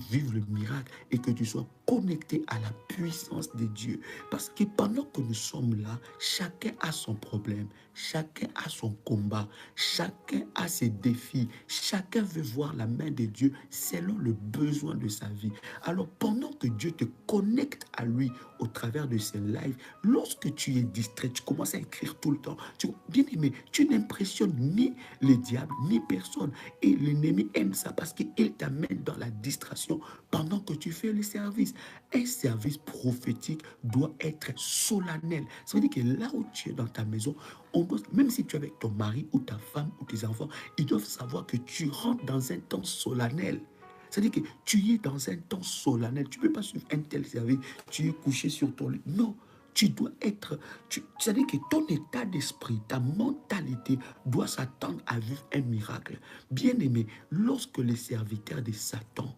vives le miracle et que tu sois connecté à la puissance de Dieu. Parce que pendant que nous sommes là, chacun a son problème, chacun a son combat, chacun a ses défis, chacun veut voir la main de Dieu selon le besoin de sa vie. Alors pendant que Dieu te connecte à lui au travers de ces lives, lorsque tu es distrait, tu commences à écrire tout le temps. Bien aimé, tu n'impressionnes ni le diable, ni personne. Et l'ennemi aime ça parce qu'il t'amène dans la distraction pendant que tu fais le service. Un service prophétique doit être solennel. Ça veut dire que là où tu es dans ta maison, même si tu es avec ton mari ou ta femme ou tes enfants, ils doivent savoir que tu rentres dans un temps solennel. C'est-à-dire que tu es dans un temps solennel. Tu ne peux pas suivre un tel service. Tu es couché sur ton lit. Non. Tu dois être... C'est-à-dire que ton état d'esprit, ta mentalité doit s'attendre à vivre un miracle. Bien aimé, lorsque les serviteurs de Satan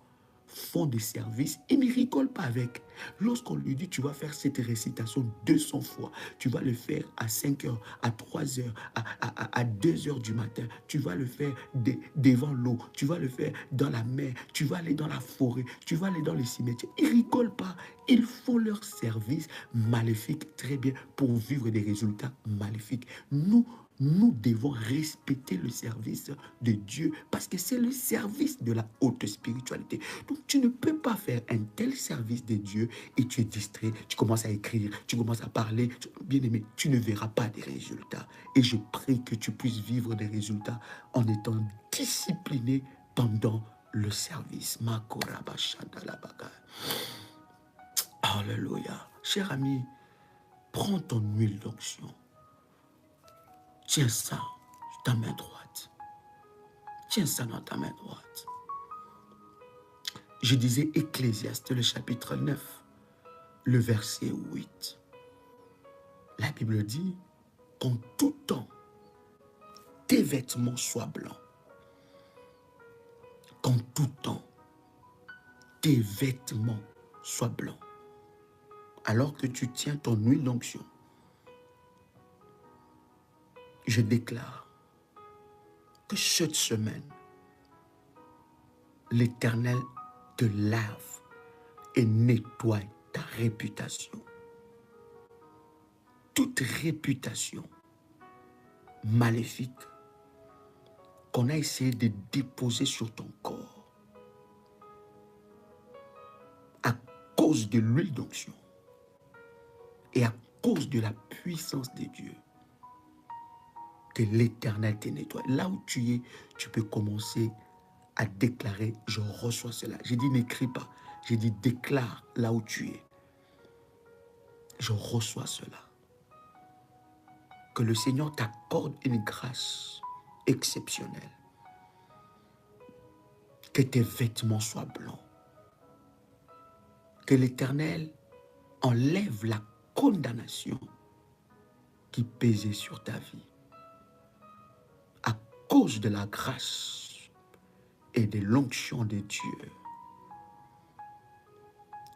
font des services, ils ne rigolent pas avec. Lorsqu'on lui dit, tu vas faire cette récitation 200 fois, tu vas le faire à 5 heures, à 3 heures, à 2 heures du matin, tu vas le faire devant l'eau, tu vas le faire dans la mer, tu vas aller dans la forêt, tu vas aller dans les cimetières. Ils ne rigolent pas. Ils font leur service maléfique très bien pour vivre des résultats maléfiques. Nous devons respecter le service de Dieu parce que c'est le service de la haute spiritualité. Donc, tu ne peux pas faire un tel service de Dieu et tu es distrait, tu commences à écrire, tu commences à parler. Bien aimé, tu ne verras pas des résultats. Et je prie que tu puisses vivre des résultats en étant discipliné pendant le service. Alléluia. Cher ami, prends ton huile d'onction. Tiens ça dans ta main droite. Tiens ça dans ta main droite. Je disais Ecclésiaste, le chapitre 9, le verset 8. La Bible dit qu'en tout temps, tes vêtements soient blancs. Qu'en tout temps, tes vêtements soient blancs. Alors que tu tiens ton huile d'onction, je déclare que cette semaine, l'Éternel te lave et nettoie ta réputation. Toute réputation maléfique qu'on a essayé de déposer sur ton corps à cause de l'huile d'onction et à cause de la puissance de Dieu, que l'Éternel te nettoie. Là où tu es, tu peux commencer à déclarer, je reçois cela. J'ai dit n'écris pas, j'ai dit déclare là où tu es. Je reçois cela. Que le Seigneur t'accorde une grâce exceptionnelle. Que tes vêtements soient blancs. Que l'Éternel enlève la condamnation qui pesait sur ta vie. À cause de la grâce et de l'onction de Dieu.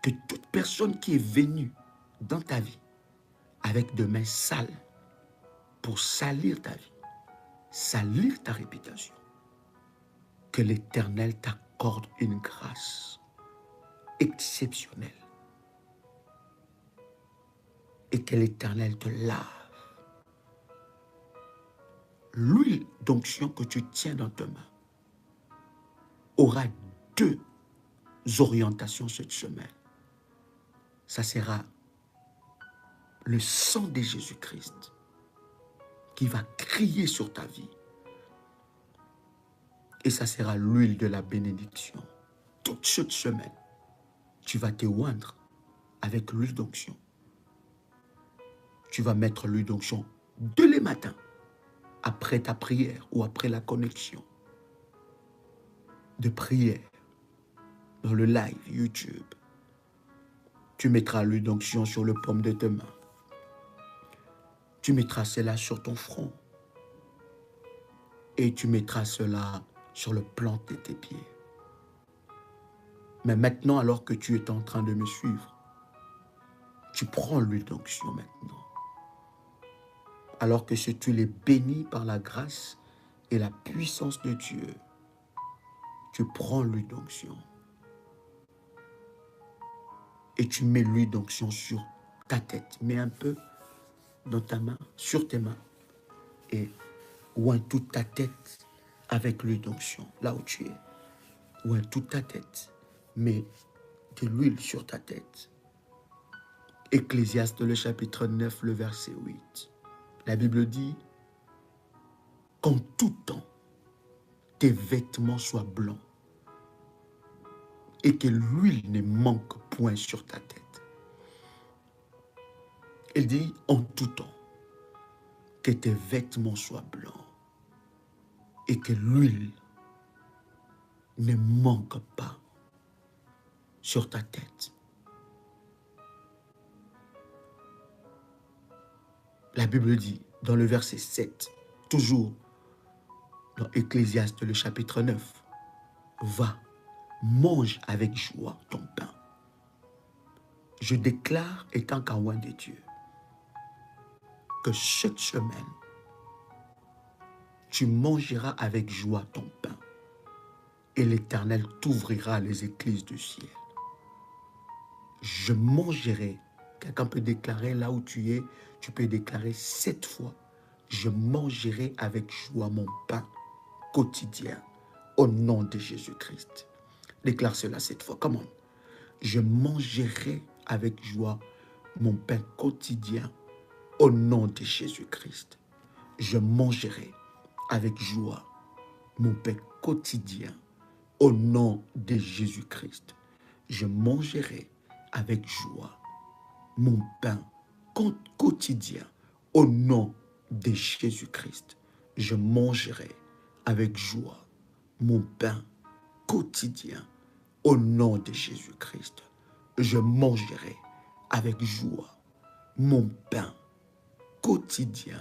Que toute personne qui est venue dans ta vie avec des mains sales pour salir ta vie, salir ta réputation, que l'Éternel t'accorde une grâce exceptionnelle et que l'Éternel te lave. L'huile d'onction que tu tiens dans tes mains aura deux orientations cette semaine. Ça sera le sang de Jésus-Christ qui va crier sur ta vie. Et ça sera l'huile de la bénédiction. Toute cette semaine, tu vas te oindre avec l'huile d'onction. Tu vas mettre l'huile d'onction dès le matin, après ta prière ou après la connexion de prière dans le live YouTube. Tu mettras l'huile d'onction sur le paume de tes mains. Tu mettras cela sur ton front. Et tu mettras cela sur le plan de tes pieds. Mais maintenant, alors que tu es en train de me suivre, tu prends l'huile d'onction maintenant. Alors que cette huile est bénie par la grâce et la puissance de Dieu, tu prends l'huile d'onction. Et tu mets l'huile d'onction sur ta tête. Mets un peu dans ta main, sur tes mains. Et oins toute ta tête avec l'huile d'onction, là où tu es. Oins toute ta tête. Mets de l'huile sur ta tête. Ecclésiaste, le chapitre 9, le verset 8. La Bible dit qu'en tout temps, tes vêtements soient blancs et que l'huile ne manque point sur ta tête. Elle dit en tout temps, que tes vêtements soient blancs et que l'huile ne manque pas sur ta tête. La Bible dit dans le verset 7, toujours dans Ecclésiaste le chapitre 9, va, mange avec joie ton pain. Je déclare, étant qu'un roi de Dieu, que cette semaine, tu mangeras avec joie ton pain et l'Éternel t'ouvrira les écluses du ciel. Je mangerai. Quelqu'un peut déclarer là où tu es, tu peux déclarer 7 fois. Je mangerai avec joie mon pain quotidien au nom de Jésus-Christ. Déclare cela 7 fois. Comment? Je mangerai avec joie mon pain quotidien au nom de Jésus-Christ. Je mangerai avec joie mon pain quotidien au nom de Jésus-Christ. Je mangerai avec joie mon pain quotidien au nom de Jésus-Christ. Je mangerai avec joie mon pain quotidien au nom de Jésus-Christ. Je mangerai avec joie mon pain quotidien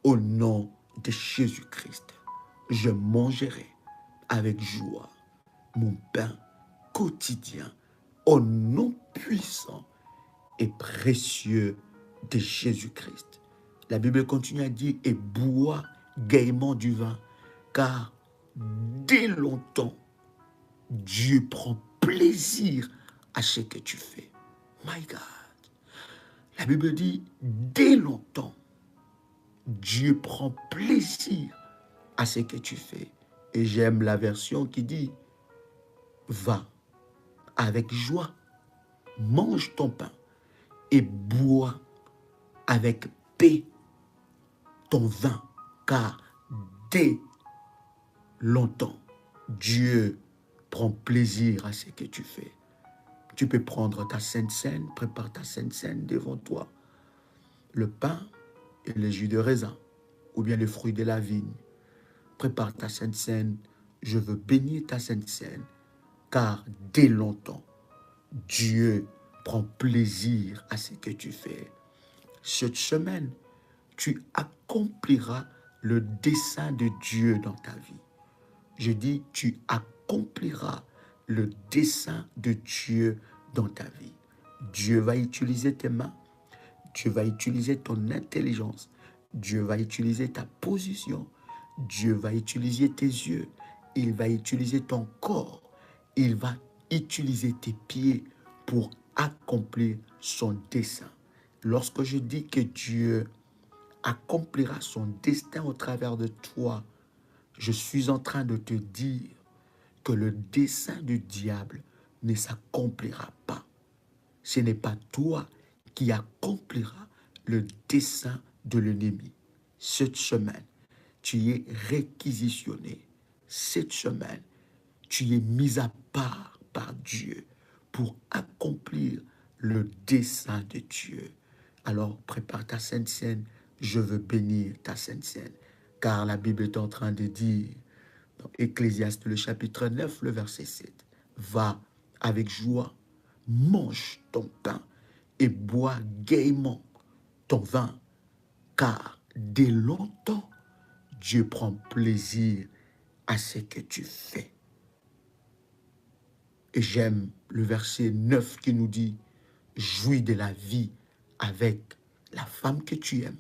au nom de Jésus-Christ. Je mangerai avec joie mon pain quotidien au nom puissant et précieux de Jésus-Christ. La Bible continue à dire et bois gaiement du vin, car dès longtemps, Dieu prend plaisir à ce que tu fais. My God. La Bible dit, dès longtemps, Dieu prend plaisir à ce que tu fais. Et j'aime la version qui dit, va avec joie, mange ton pain et bois avec paix ton vin, car dès longtemps, Dieu prend plaisir à ce que tu fais. Tu peux prendre ta Sainte Seine, prépare ta Sainte Seine devant toi. Le pain et le jus de raisin, ou bien le fruit de la vigne. Prépare ta Sainte Seine, je veux bénir ta Sainte Seine, car dès longtemps, Dieu prend plaisir à ce que tu fais. Cette semaine, tu accompliras le dessein de Dieu dans ta vie. Je dis, tu accompliras le dessein de Dieu dans ta vie. Dieu va utiliser tes mains, Dieu va utiliser ton intelligence, Dieu va utiliser ta position, Dieu va utiliser tes yeux, il va utiliser ton corps, il va utiliser tes pieds pour accomplir son dessein. Lorsque je dis que Dieu accomplira son destin au travers de toi, je suis en train de te dire que le dessein du diable ne s'accomplira pas. Ce n'est pas toi qui accomplira le dessein de l'ennemi. Cette semaine, tu es réquisitionné. Cette semaine, tu es mis à part par Dieu pour accomplir le dessein de Dieu. Alors, prépare ta Sainte Seine. Je veux bénir ta Sainte Seine. Car la Bible est en train de dire, dans Ecclésiaste, le chapitre 9, le verset 7, va avec joie, mange ton pain et bois gaiement ton vin, car dès longtemps, Dieu prend plaisir à ce que tu fais. Et j'aime le verset 9 qui nous dit, jouis de la vie avec la femme que tu aimes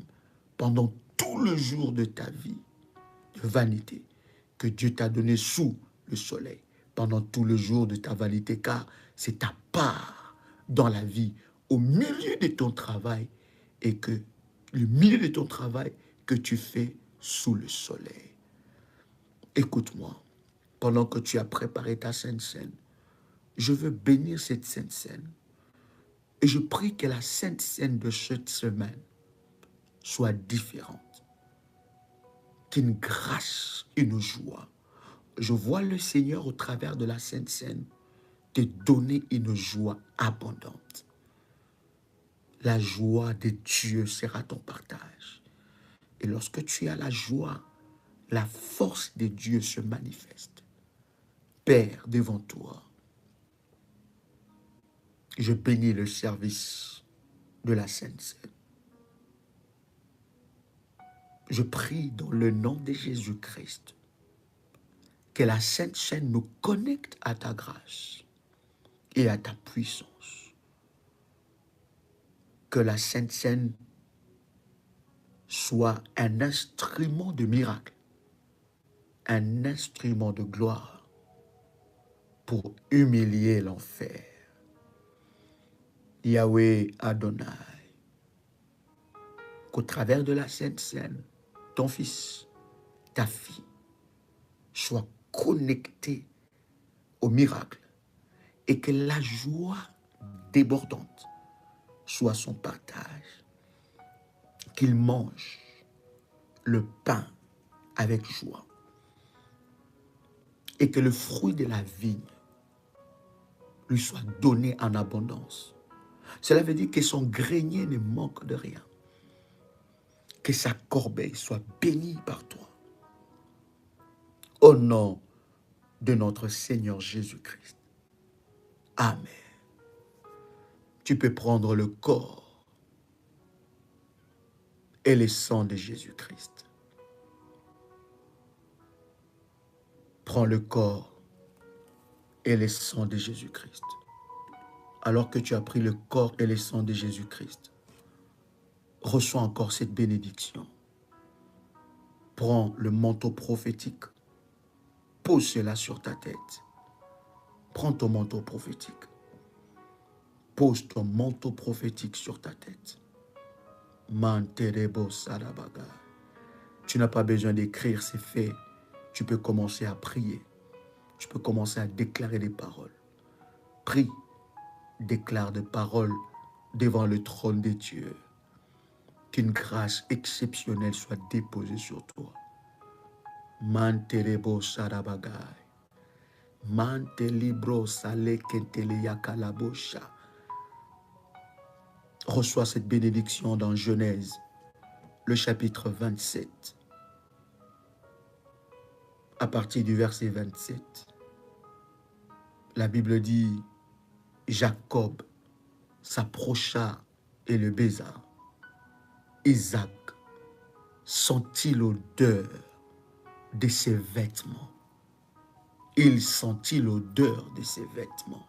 pendant tout le jour de ta vie de vanité que Dieu t'a donné sous le soleil, pendant tout le jour de ta vanité, car c'est ta part dans la vie, au milieu de ton travail, et que le milieu de ton travail que tu fais sous le soleil. Écoute-moi, pendant que tu as préparé ta Sainte Seine, je veux bénir cette Sainte Seine. Et je prie que la Sainte Seine de cette semaine soit différente. Qu'une grâce, une joie. Je vois le Seigneur au travers de la Sainte Seine te donner une joie abondante. La joie de Dieu sera ton partage. Et lorsque tu as la joie, la force de Dieu se manifeste. Père, devant toi, je bénis le service de la Sainte Seine. Je prie dans le nom de Jésus-Christ que la Sainte Seine nous connecte à ta grâce et à ta puissance. Que la Sainte Seine soit un instrument de miracle, un instrument de gloire pour humilier l'enfer. Yahweh Adonai, qu'au travers de la Sainte Seine, ton fils, ta fille, soient connectés au miracle et que la joie débordante soit son partage, qu'il mange le pain avec joie et que le fruit de la vigne lui soit donné en abondance. Cela veut dire que son grenier ne manque de rien, que sa corbeille soit bénie par toi. Au nom de notre Seigneur Jésus-Christ. Amen. Tu peux prendre le corps et le sang de Jésus-Christ. Prends le corps et le sang de Jésus-Christ. Alors que tu as pris le corps et le sang de Jésus-Christ, reçois encore cette bénédiction. Prends le manteau prophétique, pose cela sur ta tête. Prends ton manteau prophétique Pose ton manteau prophétique sur ta tête. Manterebo Sarabaga. Tu n'as pas besoin d'écrire, c'est fait. Tu peux commencer à prier. Tu peux commencer à déclarer des paroles. Prie, déclare des paroles devant le trône de Dieu. Qu'une grâce exceptionnelle soit déposée sur toi. Manterebo Sarabagai. Mantelibro Sale Kentele Yakalabosha. Reçois cette bénédiction dans Genèse, le chapitre 27. À partir du verset 27, la Bible dit, Jacob s'approcha et le baisa. Isaac sentit l'odeur de ses vêtements. Il sentit l'odeur de ses vêtements.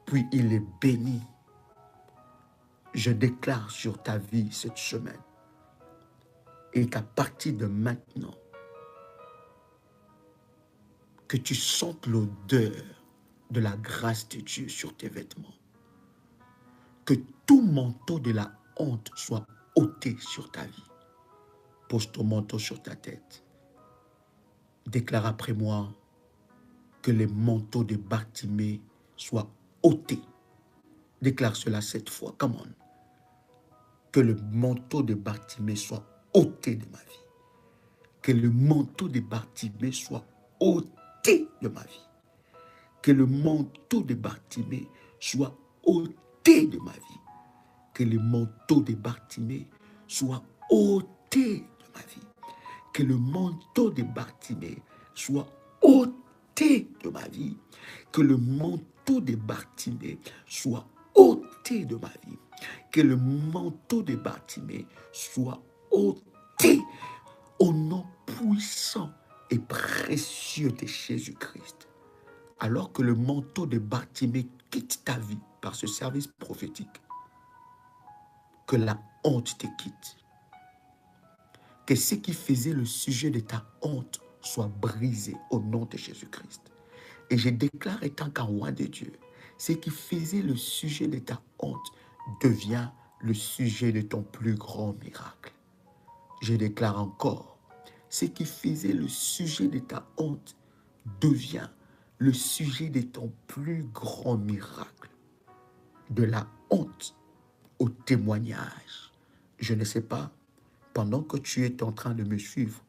Puis il les bénit. Je déclare sur ta vie cette semaine et qu'à partir de maintenant, que tu sentes l'odeur de la grâce de Dieu sur tes vêtements. Que tout manteau de la honte soit ôté sur ta vie. Pose ton manteau sur ta tête. Déclare après moi que les manteaux de Bartimée soient ôtés. Déclare cela 7 fois. Come on. Que le manteau de Bartimée soit ôté de ma vie. Que le manteau de Bartimée soit ôté de ma vie. Que le manteau de Bartimée soit ôté de ma vie. Que le manteau de Bartimée soit ôté de ma vie. Que le manteau de Bartimée soit ôté de ma vie. Que le manteau de Bartimée soit ôté de ma vie. Que le manteau de Bartimée soit ôté au nom puissant et précieux de Jésus-Christ. Alors que le manteau de Bartimée quitte ta vie par ce service prophétique, que la honte te quitte. Que ce qui faisait le sujet de ta honte soit brisé au nom de Jésus-Christ. Et je déclare étant qu'un roi de Dieu, ce qui faisait le sujet de ta honte devient le sujet de ton plus grand miracle. Je déclare encore, ce qui faisait le sujet de ta honte devient le sujet de ton plus grand miracle. De la honte au témoignage. Je ne sais pas, pendant que tu es en train de me suivre,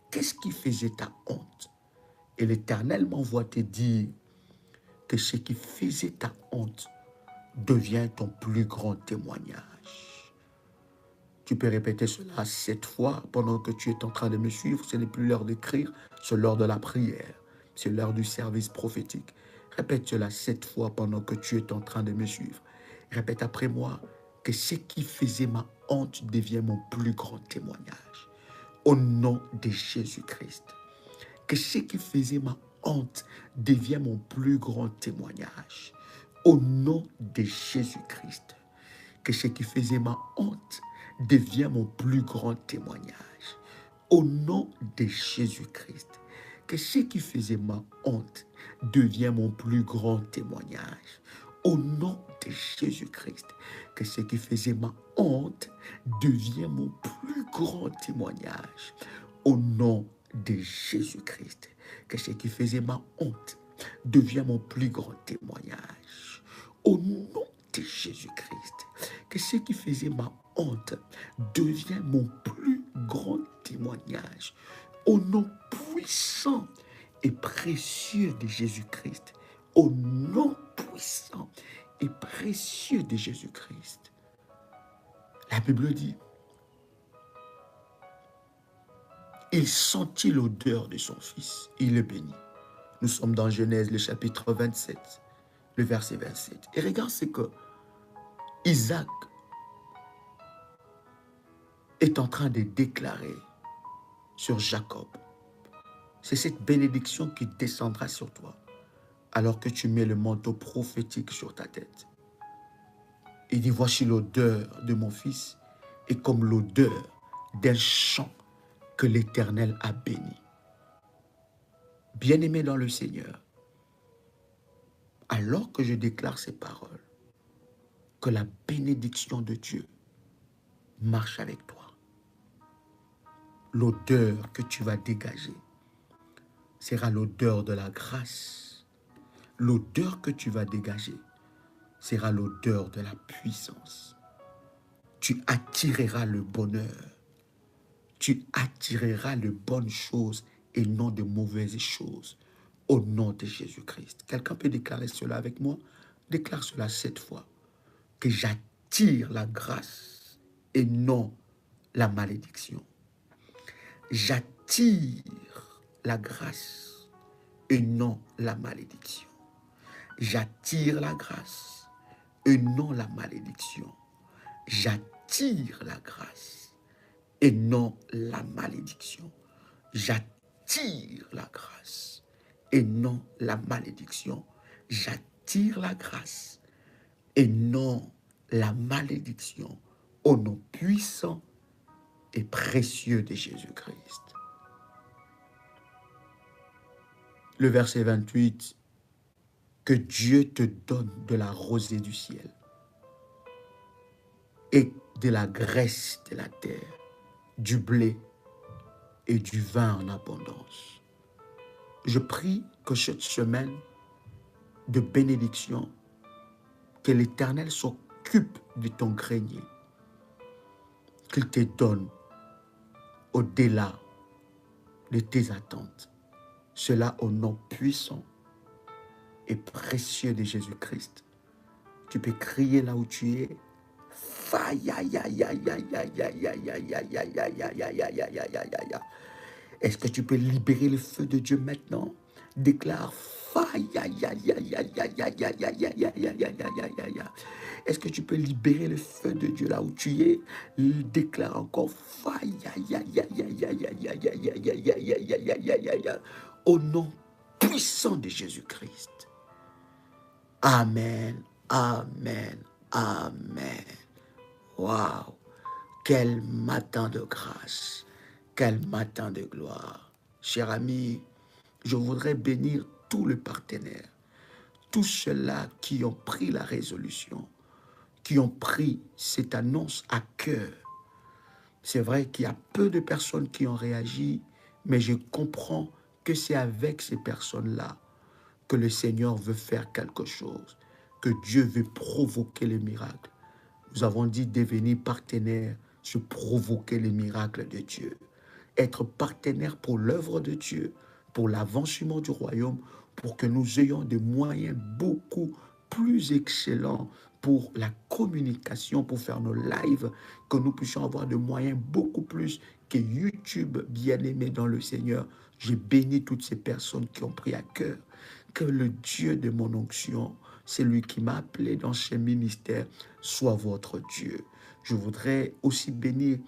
qu'est-ce qui faisait ta honte? Et l'Éternel m'envoie te dire que ce qui faisait ta honte devient ton plus grand témoignage. Tu peux répéter cela 7 fois pendant que tu es en train de me suivre. Ce n'est plus l'heure d'écrire, c'est l'heure de la prière. C'est l'heure du service prophétique. Répète cela 7 fois pendant que tu es en train de me suivre. Répète après moi que ce qui faisait ma honte devient mon plus grand témoignage. Au nom de Jésus-Christ. Que ce qui faisait ma honte devient mon plus grand témoignage. Au nom de Jésus-Christ. Que ce qui faisait ma honte devient mon plus grand témoignage. Au nom de Jésus-Christ. Que ce qui faisait ma honte devient mon plus grand témoignage. Au nom de Jésus-Christ. Que ce qui faisait ma honte devient mon plus grand témoignage. Au nom de Jésus-Christ. Que ce qui faisait ma honte devient mon plus grand témoignage. Au nom de Jésus-Christ. Que ce qui faisait ma honte devient mon plus grand témoignage. Au nom puissant et précieux de Jésus-Christ. Au nom puissant et précieux de Jésus-Christ. La Bible dit, il sentit l'odeur de son fils, il le bénit. Nous sommes dans Genèse, le chapitre 27, le verset 27. Et regarde ce que Isaac est en train de déclarer sur Jacob. C'est cette bénédiction qui descendra sur toi alors que tu mets le manteau prophétique sur ta tête. Il dit, voici l'odeur de mon fils est comme l'odeur d'un champ que l'Éternel a béni. Bien-aimé dans le Seigneur, alors que je déclare ces paroles, que la bénédiction de Dieu marche avec toi. L'odeur que tu vas dégager sera l'odeur de la grâce. L'odeur que tu vas dégager sera l'odeur de la puissance. Tu attireras le bonheur. Tu attireras de bonnes choses et non de mauvaises choses. Au nom de Jésus-Christ. Quelqu'un peut déclarer cela avec moi? Déclare cela 7 fois. Que j'attire la grâce et non la malédiction. J'attire la grâce et non la malédiction. J'attire la grâce et non la malédiction. J'attire la grâce et non la malédiction. J'attire la grâce et non la malédiction. J'attire la grâce et non la malédiction au nom puissant et précieux de Jésus-Christ. Le verset 28, que Dieu te donne de la rosée du ciel et de la graisse de la terre, du blé et du vin en abondance. Je prie que cette semaine de bénédiction, que l'Éternel s'occupe de ton grenier, qu'il te donne au-delà de tes attentes. Cela au nom puissant et précieux de Jésus-Christ. Tu peux crier là où tu es. Est-ce que tu peux libérer le feu de Dieu maintenant? Déclare Est-ce que tu peux libérer le feu de Dieu là où tu es? Déclare encore au nom puissant de Jésus-Christ. Amen, amen, amen. Waouh! Quel matin de grâce, quel matin de gloire. Cher ami, je voudrais bénir tous les partenaires, tous ceux-là qui ont pris la résolution, qui ont pris cette annonce à cœur. C'est vrai qu'il y a peu de personnes qui ont réagi, mais je comprends que c'est avec ces personnes-là que le Seigneur veut faire quelque chose, que Dieu veut provoquer les miracles. Nous avons dit devenir partenaire, se provoquer les miracles de Dieu. Être partenaire pour l'œuvre de Dieu, pour l'avancement du royaume, pour que nous ayons des moyens beaucoup plus excellents pour la communication, pour faire nos lives, que nous puissions avoir des moyens beaucoup plus que YouTube, bien-aimé dans le Seigneur. J'ai béni toutes ces personnes qui ont pris à cœur que le Dieu de mon onction, c'est lui qui m'a appelé dans ce ministère, soit votre Dieu. Je voudrais aussi bénir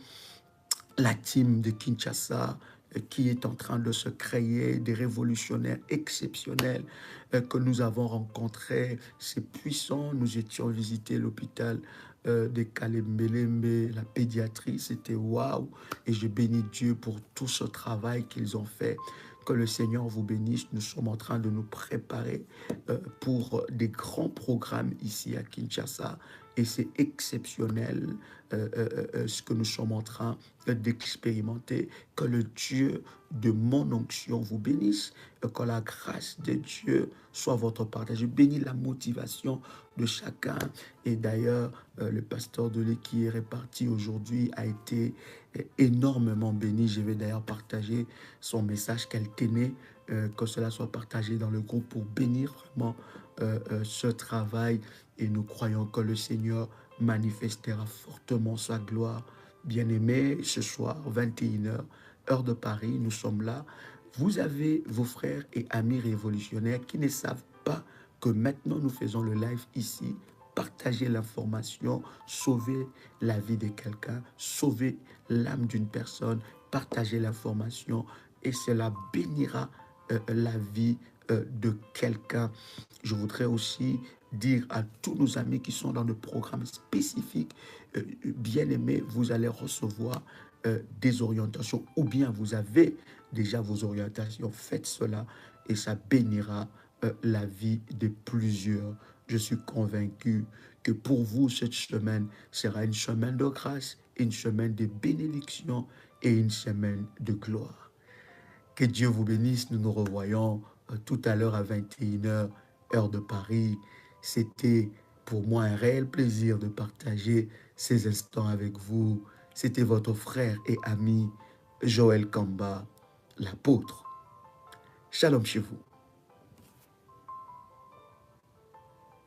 la team de Kinshasa qui est en train de se créer, des révolutionnaires exceptionnels que nous avons rencontrés. C'est puissant. Nous étions visiter l'hôpital de Kalembelembe, la pédiatrie. C'était waouh. Et je bénis Dieu pour tout ce travail qu'ils ont fait. Que le Seigneur vous bénisse. Nous sommes en train de nous préparer pour des grands programmes ici à Kinshasa. Et c'est exceptionnel ce que nous sommes en train d'expérimenter. Que le Dieu de mon onction vous bénisse. Et que la grâce de Dieu soit votre partage. Je bénis la motivation de chacun. Et d'ailleurs, le pasteur de l'É qui est réparti aujourd'hui a été énormément béni. Je vais d'ailleurs partager son message qu'elle tenait, que cela soit partagé dans le groupe pour bénir vraiment ce travail. Et nous croyons que le Seigneur manifestera fortement sa gloire. Bien-aimés, ce soir, 21h, heure de Paris, nous sommes là. Vous avez vos frères et amis révolutionnaires qui ne savent pas que maintenant nous faisons le live ici. Partagez l'information, sauvez la vie de quelqu'un, sauvez l'âme d'une personne, partagez l'information et cela bénira la vie de quelqu'un. Je voudrais aussi dire à tous nos amis qui sont dans le programme spécifique, bien aimés, vous allez recevoir des orientations ou bien vous avez déjà vos orientations, faites cela et ça bénira la vie de plusieurs Je suis convaincu que pour vous, cette semaine sera une semaine de grâce, une semaine de bénédiction et une semaine de gloire. Que Dieu vous bénisse. Nous nous revoyons tout à l'heure à 21h, heure de Paris. C'était pour moi un réel plaisir de partager ces instants avec vous. C'était votre frère et ami Joël Kamba, l'apôtre. Shalom chez vous.